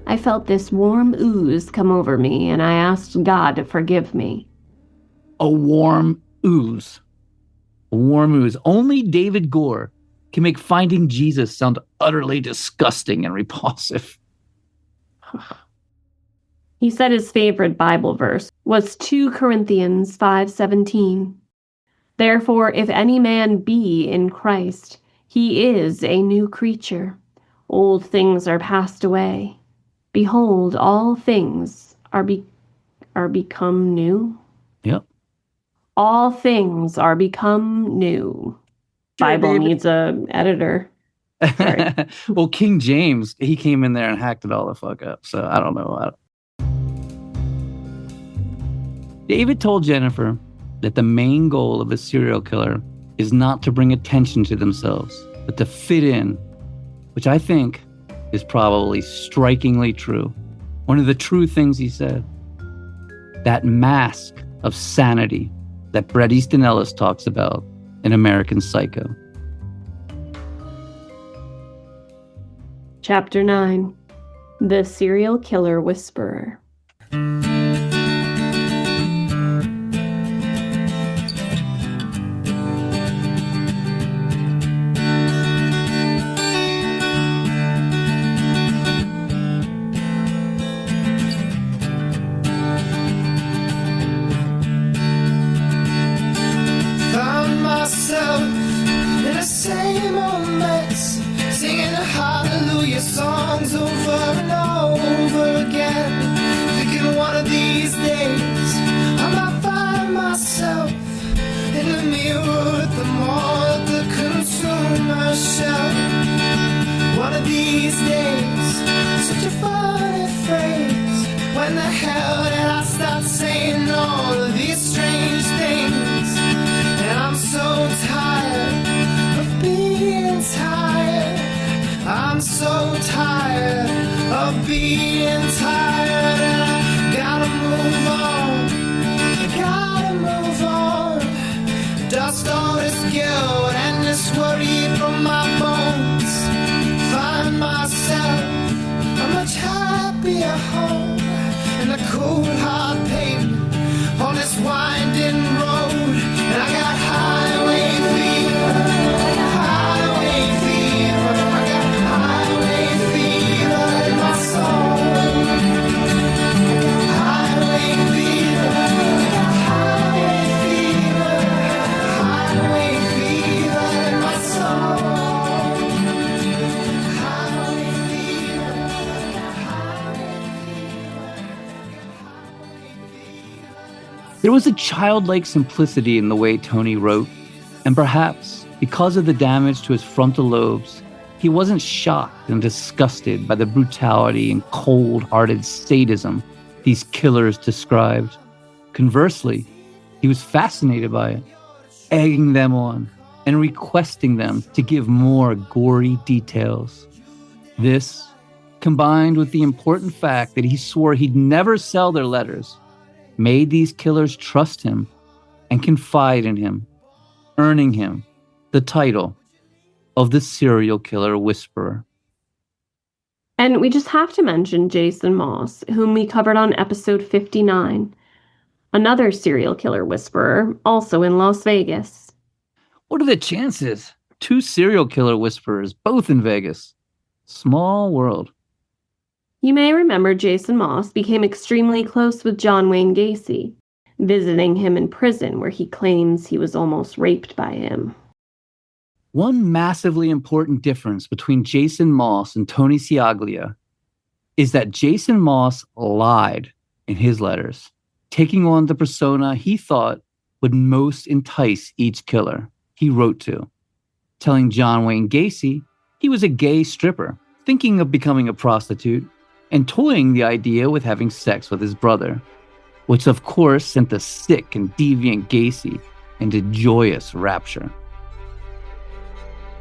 "I felt this warm ooze come over me, and I asked God to forgive me." A warm ooze. A warm ooze. Only David Gore can make finding Jesus sound utterly disgusting and repulsive. He said his favorite Bible verse was 2 Corinthians 5:17. "Therefore, if any man be in Christ, he is a new creature. Old things are passed away. Behold, all things are become new." Yep. All things are become new. Sure, Bible David. needs an editor. Sorry. Well, King James, he came in there and hacked it all the fuck up, so I don't know. David told Jennifer that the main goal of a serial killer is not to bring attention to themselves, but to fit in, which I think is probably strikingly true. One of the true things he said. That mask of sanity that Bret Easton Ellis talks about in American Psycho. Chapter 9. The Serial Killer Whisperer. Found myself in the same old mess, singing the hallelujah songs over and over again, thinking one of these days I might find myself in the mirror at the mall at the consumer shelf. One of these days, such a funny phrase. When the hell did I start saying all of these strange things? And I'm so tired of being tired. I'm so tired of being tired. And I gotta move on. I gotta move on. Dust all this guilt and this worry from my bones. Find myself a much happier home in the cold hard pavement on this winding road. And I got highway fever, highway fever. I got highway fever in my soul. Highway fever, highway fever, highway fever in my soul. Highway fever, There was a childlike simplicity in the way Tony wrote, and perhaps because of the damage to his frontal lobes, he wasn't shocked and disgusted by the brutality and cold-hearted sadism these killers described. Conversely, He was fascinated by it, egging them on and requesting them to give more gory details. This, combined with the important fact that he swore he'd never sell their letters, made these killers trust him and confide in him, earning him the title of the serial killer whisperer. And we just have to mention Jason Moss, whom we covered on episode 59, another serial killer whisperer, also in Las Vegas. What are the chances? 2 serial killer whisperers, both in Vegas. Small world. You may remember Jason Moss became extremely close with John Wayne Gacy, visiting him in prison where he claims he was almost raped by him. One massively important difference between Jason Moss and Tony Ciaglia is that Jason Moss lied in his letters, taking on the persona he thought would most entice each killer he wrote to, telling John Wayne Gacy he was a gay stripper, thinking of becoming a prostitute, and toying the idea with having sex with his brother, which of course sent the sick and deviant Gacy into joyous rapture.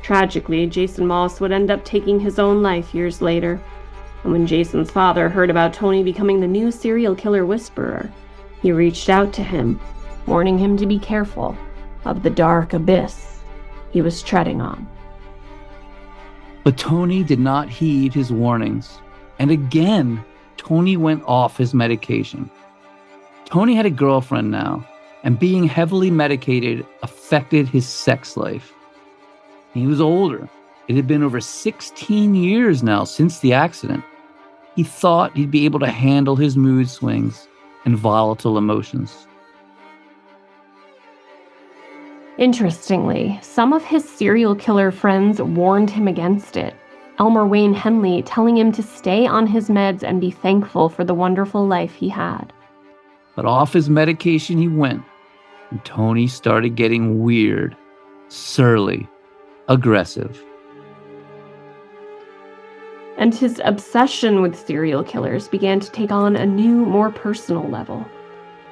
Tragically, Jason Moss would end up taking his own life years later, and when Jason's father heard about Tony becoming the new serial killer whisperer, he reached out to him, warning him to be careful of the dark abyss he was treading on. But Tony did not heed his warnings, and again, Tony went off his medication. Tony had a girlfriend now, and being heavily medicated affected his sex life. He was older. It had been over 16 years now since the accident. He thought he'd be able to handle his mood swings and volatile emotions. Interestingly, some of his serial killer friends warned him against it. Elmer Wayne Henley telling him to stay on his meds and be thankful for the wonderful life he had. But off his medication he went, and Tony started getting weird, surly, aggressive. And his obsession with serial killers began to take on a new, more personal level.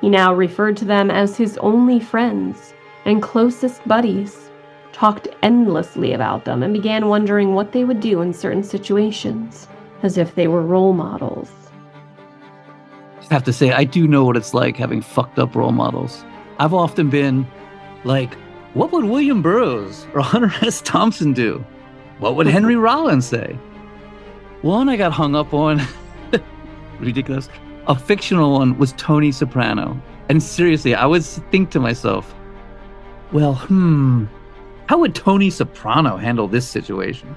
He now referred to them as his only friends and closest buddies, talked endlessly about them, and began wondering what they would do in certain situations, as if they were role models. I have to say, I do know what it's like having fucked up role models. I've often been like, what would William Burroughs or Hunter S. Thompson do? What would Henry Rollins say? One I got hung up on, ridiculous, a fictional one was Tony Soprano. And seriously, I would think to myself, well, how would Tony Soprano handle this situation?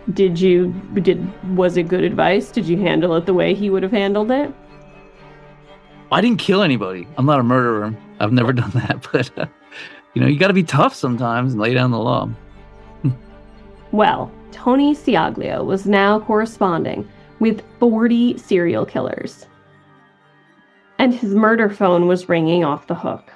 Was it good advice? Did you handle it the way he would have handled it? I didn't kill anybody. I'm not a murderer. I've never done that. But, you got to be tough sometimes and lay down the law. Well, Tony Ciaglia was now corresponding with 40 serial killers. And his murder phone was ringing off the hook.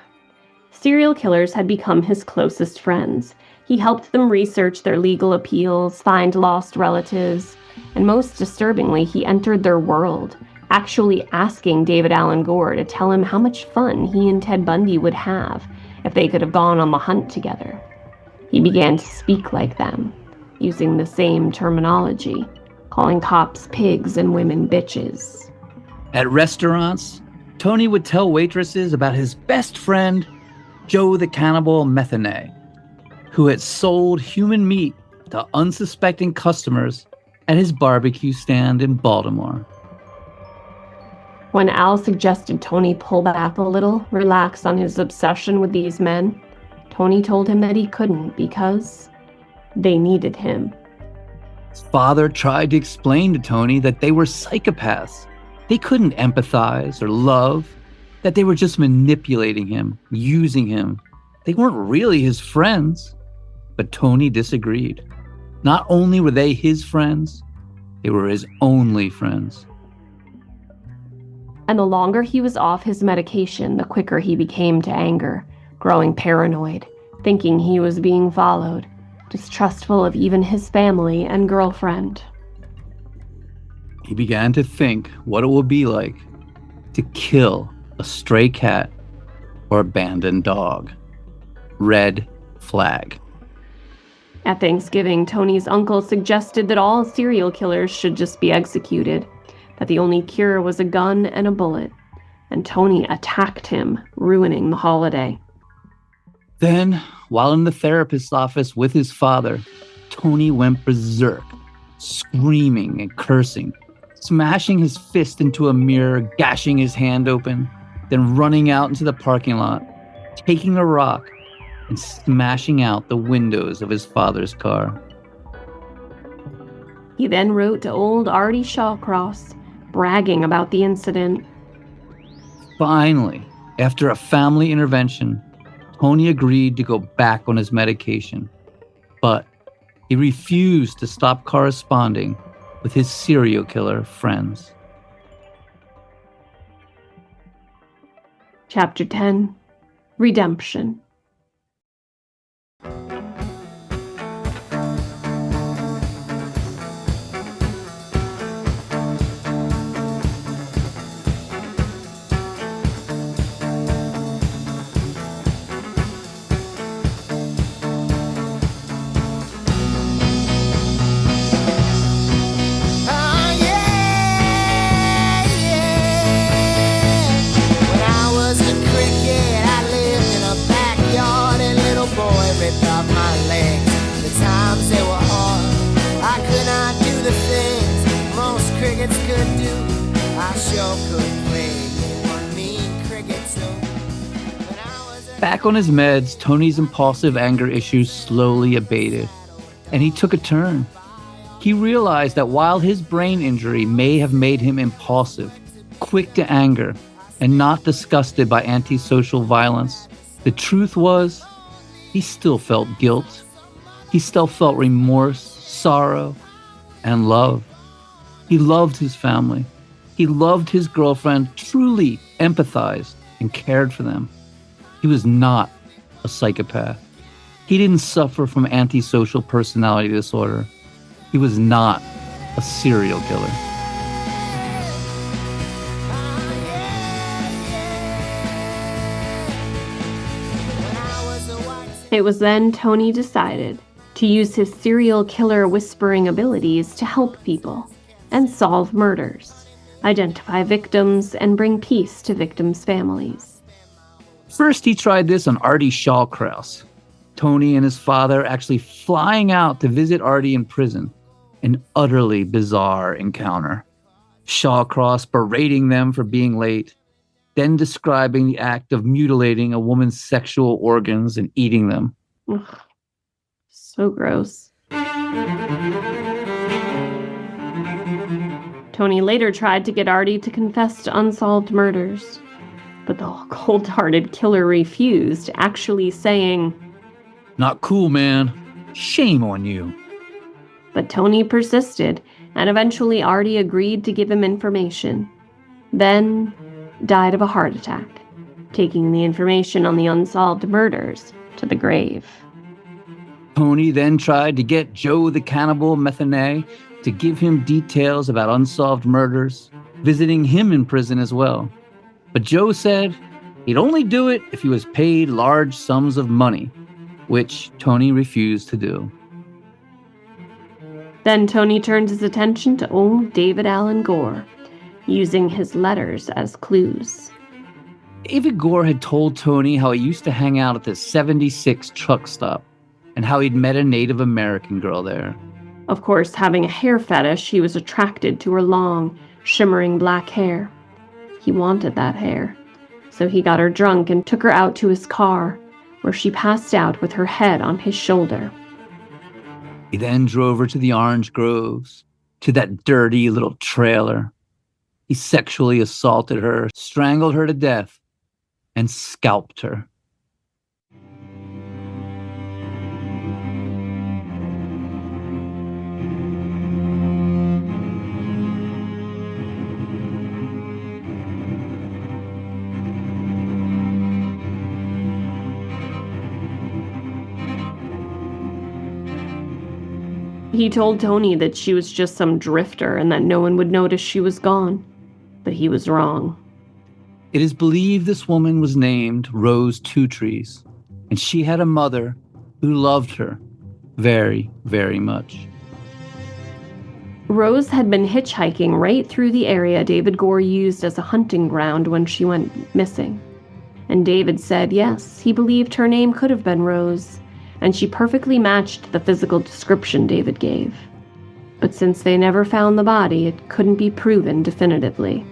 Serial killers had become his closest friends. He helped them research their legal appeals, find lost relatives, and most disturbingly, he entered their world, actually asking David Alan Gore to tell him how much fun he and Ted Bundy would have if they could have gone on the hunt together. He began to speak like them, using the same terminology, calling cops pigs and women bitches. At restaurants, Tony would tell waitresses about his best friend, Joe the Cannibal Metheny, who had sold human meat to unsuspecting customers at his barbecue stand in Baltimore. When Al suggested Tony pull back a little, relax on his obsession with these men, Tony told him that he couldn't because they needed him. His father tried to explain to Tony that they were psychopaths. They couldn't empathize or love, that they were just manipulating him, using him. They weren't really his friends. But Tony disagreed. Not only were they his friends, they were his only friends. And the longer he was off his medication, the quicker he became to anger, growing paranoid, thinking he was being followed, distrustful of even his family and girlfriend. He began to think what it would be like to kill a stray cat or abandoned dog. Red flag. At Thanksgiving, Tony's uncle suggested that all serial killers should just be executed, that the only cure was a gun and a bullet, and Tony attacked him, ruining the holiday. Then, while in the therapist's office with his father, Tony went berserk, screaming and cursing, smashing his fist into a mirror, gashing his hand open, then running out into the parking lot, taking a rock and smashing out the windows of his father's car. He then wrote to old Artie Shawcross, bragging about the incident. Finally, after a family intervention, Tony agreed to go back on his medication, but he refused to stop corresponding with his serial killer friends. Chapter 10. Redemption. Back on his meds, Tony's impulsive anger issues slowly abated, and he took a turn. He realized that while his brain injury may have made him impulsive, quick to anger, and not disgusted by antisocial violence, the truth was, he still felt guilt. He still felt remorse, sorrow, and love. He loved his family. He loved his girlfriend, truly empathized and cared for them. He was not a psychopath. He didn't suffer from antisocial personality disorder. He was not a serial killer. It was then Tony decided to use his serial killer whispering abilities to help people and solve murders, identify victims, and bring peace to victims' families. First, he tried this on Artie Shawcross. Tony and his father actually flying out to visit Artie in prison. An utterly bizarre encounter. Shawcross berating them for being late, then describing the act of mutilating a woman's sexual organs and eating them. Ugh, so gross. Tony later tried to get Artie to confess to unsolved murders, but the cold-hearted killer refused, actually saying, "Not cool, man. Shame on you." But Tony persisted, and eventually Artie agreed to give him information. Then died of a heart attack, taking the information on the unsolved murders to the grave. Tony then tried to get Joe the Cannibal Metheny to give him details about unsolved murders, visiting him in prison as well. But Joe said he'd only do it if he was paid large sums of money, which Tony refused to do. Then Tony turned his attention to old David Alan Gore, using his letters as clues. David Gore had told Tony how he used to hang out at the 76 truck stop and how he'd met a Native American girl there. Of course, having a hair fetish, he was attracted to her long, shimmering black hair. He wanted that hair, so he got her drunk and took her out to his car, where she passed out with her head on his shoulder. He then drove her to the orange groves, to that dirty little trailer. He sexually assaulted her, strangled her to death, and scalped her. He told Tony that she was just some drifter and that no one would notice she was gone. But he was wrong. It is believed this woman was named Rose Two Trees, and she had a mother who loved her very, very much. Rose had been hitchhiking right through the area David Gore used as a hunting ground when she went missing. And David said yes, he believed her name could have been Rose, and she perfectly matched the physical description David gave. But since they never found the body, it couldn't be proven definitively.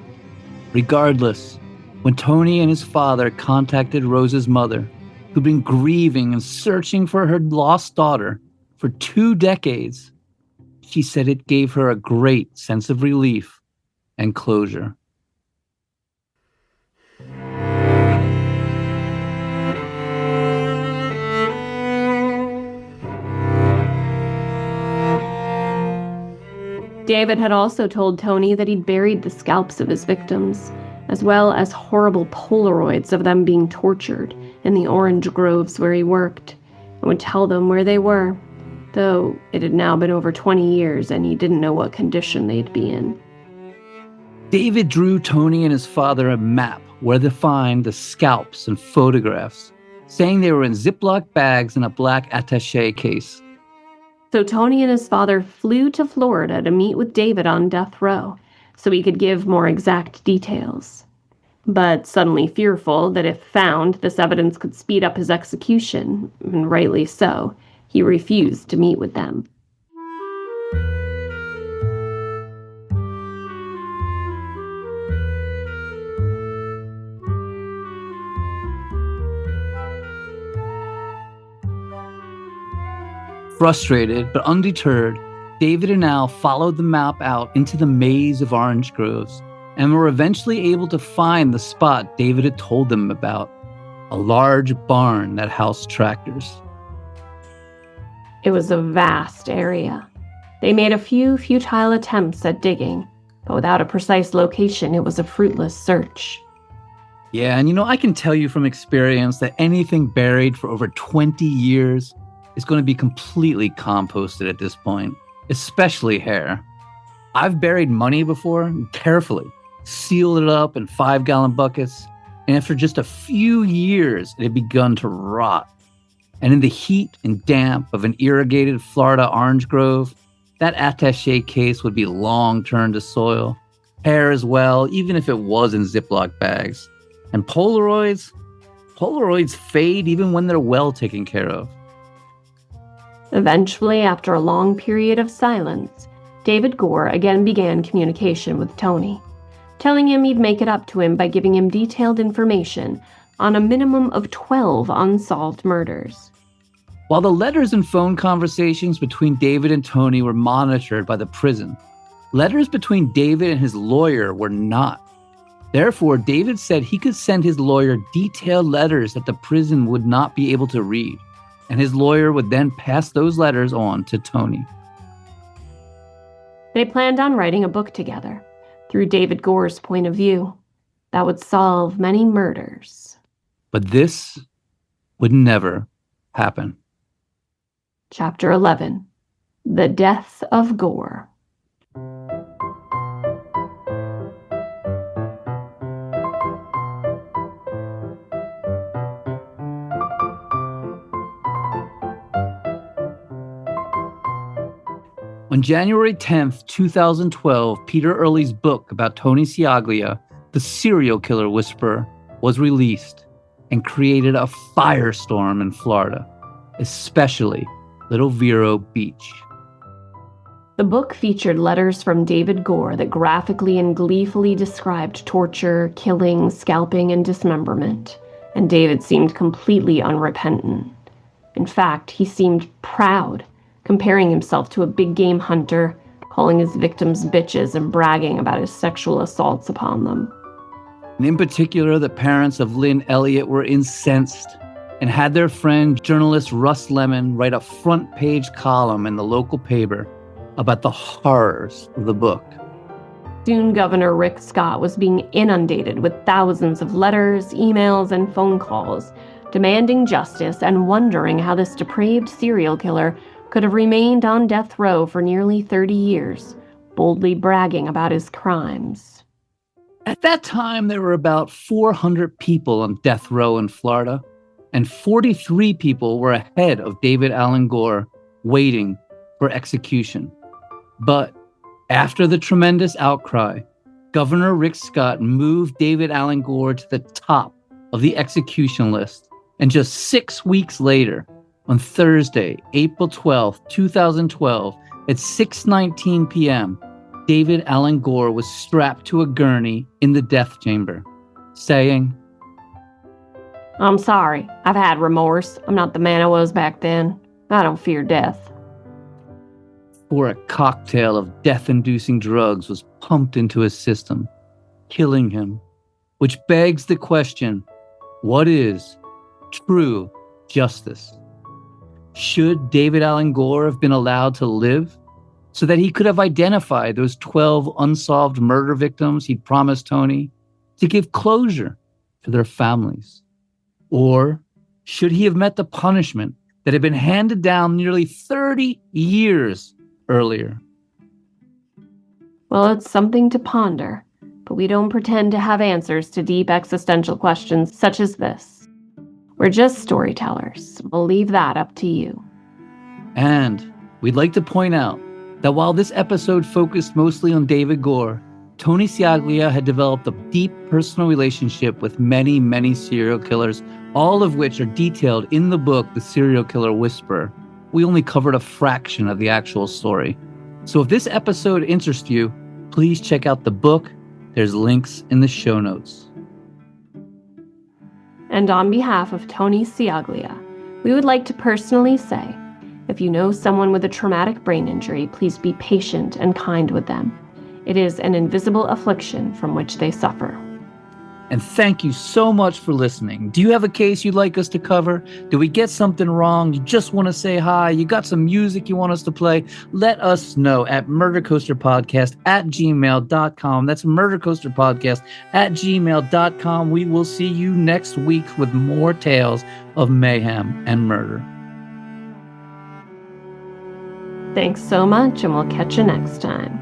Regardless, when Tony and his father contacted Rose's mother, who'd been grieving and searching for her lost daughter for 2 decades, she said it gave her a great sense of relief and closure. David had also told Tony that he'd buried the scalps of his victims, as well as horrible Polaroids of them being tortured in the orange groves where he worked, and would tell them where they were, though it had now been over 20 years and he didn't know what condition they'd be in. David drew Tony and his father a map where to find the scalps and photographs, saying they were in Ziploc bags in a black attaché case. So Tony and his father flew to Florida to meet with David on death row, so he could give more exact details. But suddenly fearful that if found, this evidence could speed up his execution, and rightly so, he refused to meet with them. Frustrated but undeterred, David and Al followed the map out into the maze of orange groves and were eventually able to find the spot David had told them about, a large barn that housed tractors. It was a vast area. They made a few futile attempts at digging, but without a precise location, it was a fruitless search. Yeah, and I can tell you from experience that anything buried for over 20 years is going to be completely composted at this point, especially hair. I've buried money before, carefully, sealed it up in 5-gallon buckets, and after just a few years, it had begun to rot. And in the heat and damp of an irrigated Florida orange grove, that attaché case would be long turned to soil. Hair as well, even if it was in Ziploc bags. And Polaroids fade even when they're well taken care of. Eventually, after a long period of silence, David Gore again began communication with Tony, telling him he'd make it up to him by giving him detailed information on a minimum of 12 unsolved murders. While the letters and phone conversations between David and Tony were monitored by the prison, letters between David and his lawyer were not. Therefore, David said he could send his lawyer detailed letters that the prison would not be able to read, and his lawyer would then pass those letters on to Tony. They planned on writing a book together, through David Gore's point of view, that would solve many murders. But this would never happen. Chapter 11. The Death of Gore. On January 10th, 2012, Peter Early's book about Tony Ciaglia, the serial killer whisperer, was released and created a firestorm in Florida, especially Little Vero Beach. The book featured letters from David Gore that graphically and gleefully described torture, killing, scalping, and dismemberment, and David seemed completely unrepentant. In fact, he seemed proud, comparing himself to a big game hunter, calling his victims bitches and bragging about his sexual assaults upon them. And in particular, the parents of Lynn Elliott were incensed and had their friend, journalist Russ Lemon, write a front-page column in the local paper about the horrors of the book. Soon, Governor Rick Scott was being inundated with thousands of letters, emails, and phone calls, demanding justice and wondering how this depraved serial killer could have remained on death row for nearly 30 years, boldly bragging about his crimes. At that time, there were about 400 people on death row in Florida, and 43 people were ahead of David Alan Gore waiting for execution. But after the tremendous outcry, Governor Rick Scott moved David Alan Gore to the top of the execution list. And just 6 weeks later, on Thursday, April 12, 2012, at 6:19 p.m., David Alan Gore was strapped to a gurney in the death chamber, saying, "I'm sorry. I've had remorse. I'm not the man I was back then. I don't fear death." For a cocktail of death-inducing drugs was pumped into his system, killing him, which begs the question, what is true justice? Should David Alan Gore have been allowed to live so that he could have identified those 12 unsolved murder victims he'd promised Tony, to give closure to their families? Or should he have met the punishment that had been handed down nearly 30 years earlier? Well, it's something to ponder, but we don't pretend to have answers to deep existential questions such as this. We're just storytellers. We'll leave that up to you. And we'd like to point out that while this episode focused mostly on David Gore, Tony Ciaglia had developed a deep personal relationship with many, many serial killers, all of which are detailed in the book, The Serial Killer Whisperer. We only covered a fraction of the actual story. So if this episode interests you, please check out the book. There's links in the show notes. And on behalf of Tony Ciaglia, we would like to personally say, if you know someone with a traumatic brain injury, please be patient and kind with them. It is an invisible affliction from which they suffer. And thank you so much for listening. Do you have a case you'd like us to cover? Did we get something wrong? You just want to say hi? You got some music you want us to play? Let us know at murdercoasterpodcast@gmail.com. That's murdercoasterpodcast@gmail.com. We will see you next week with more tales of mayhem and murder. Thanks so much, and we'll catch you next time.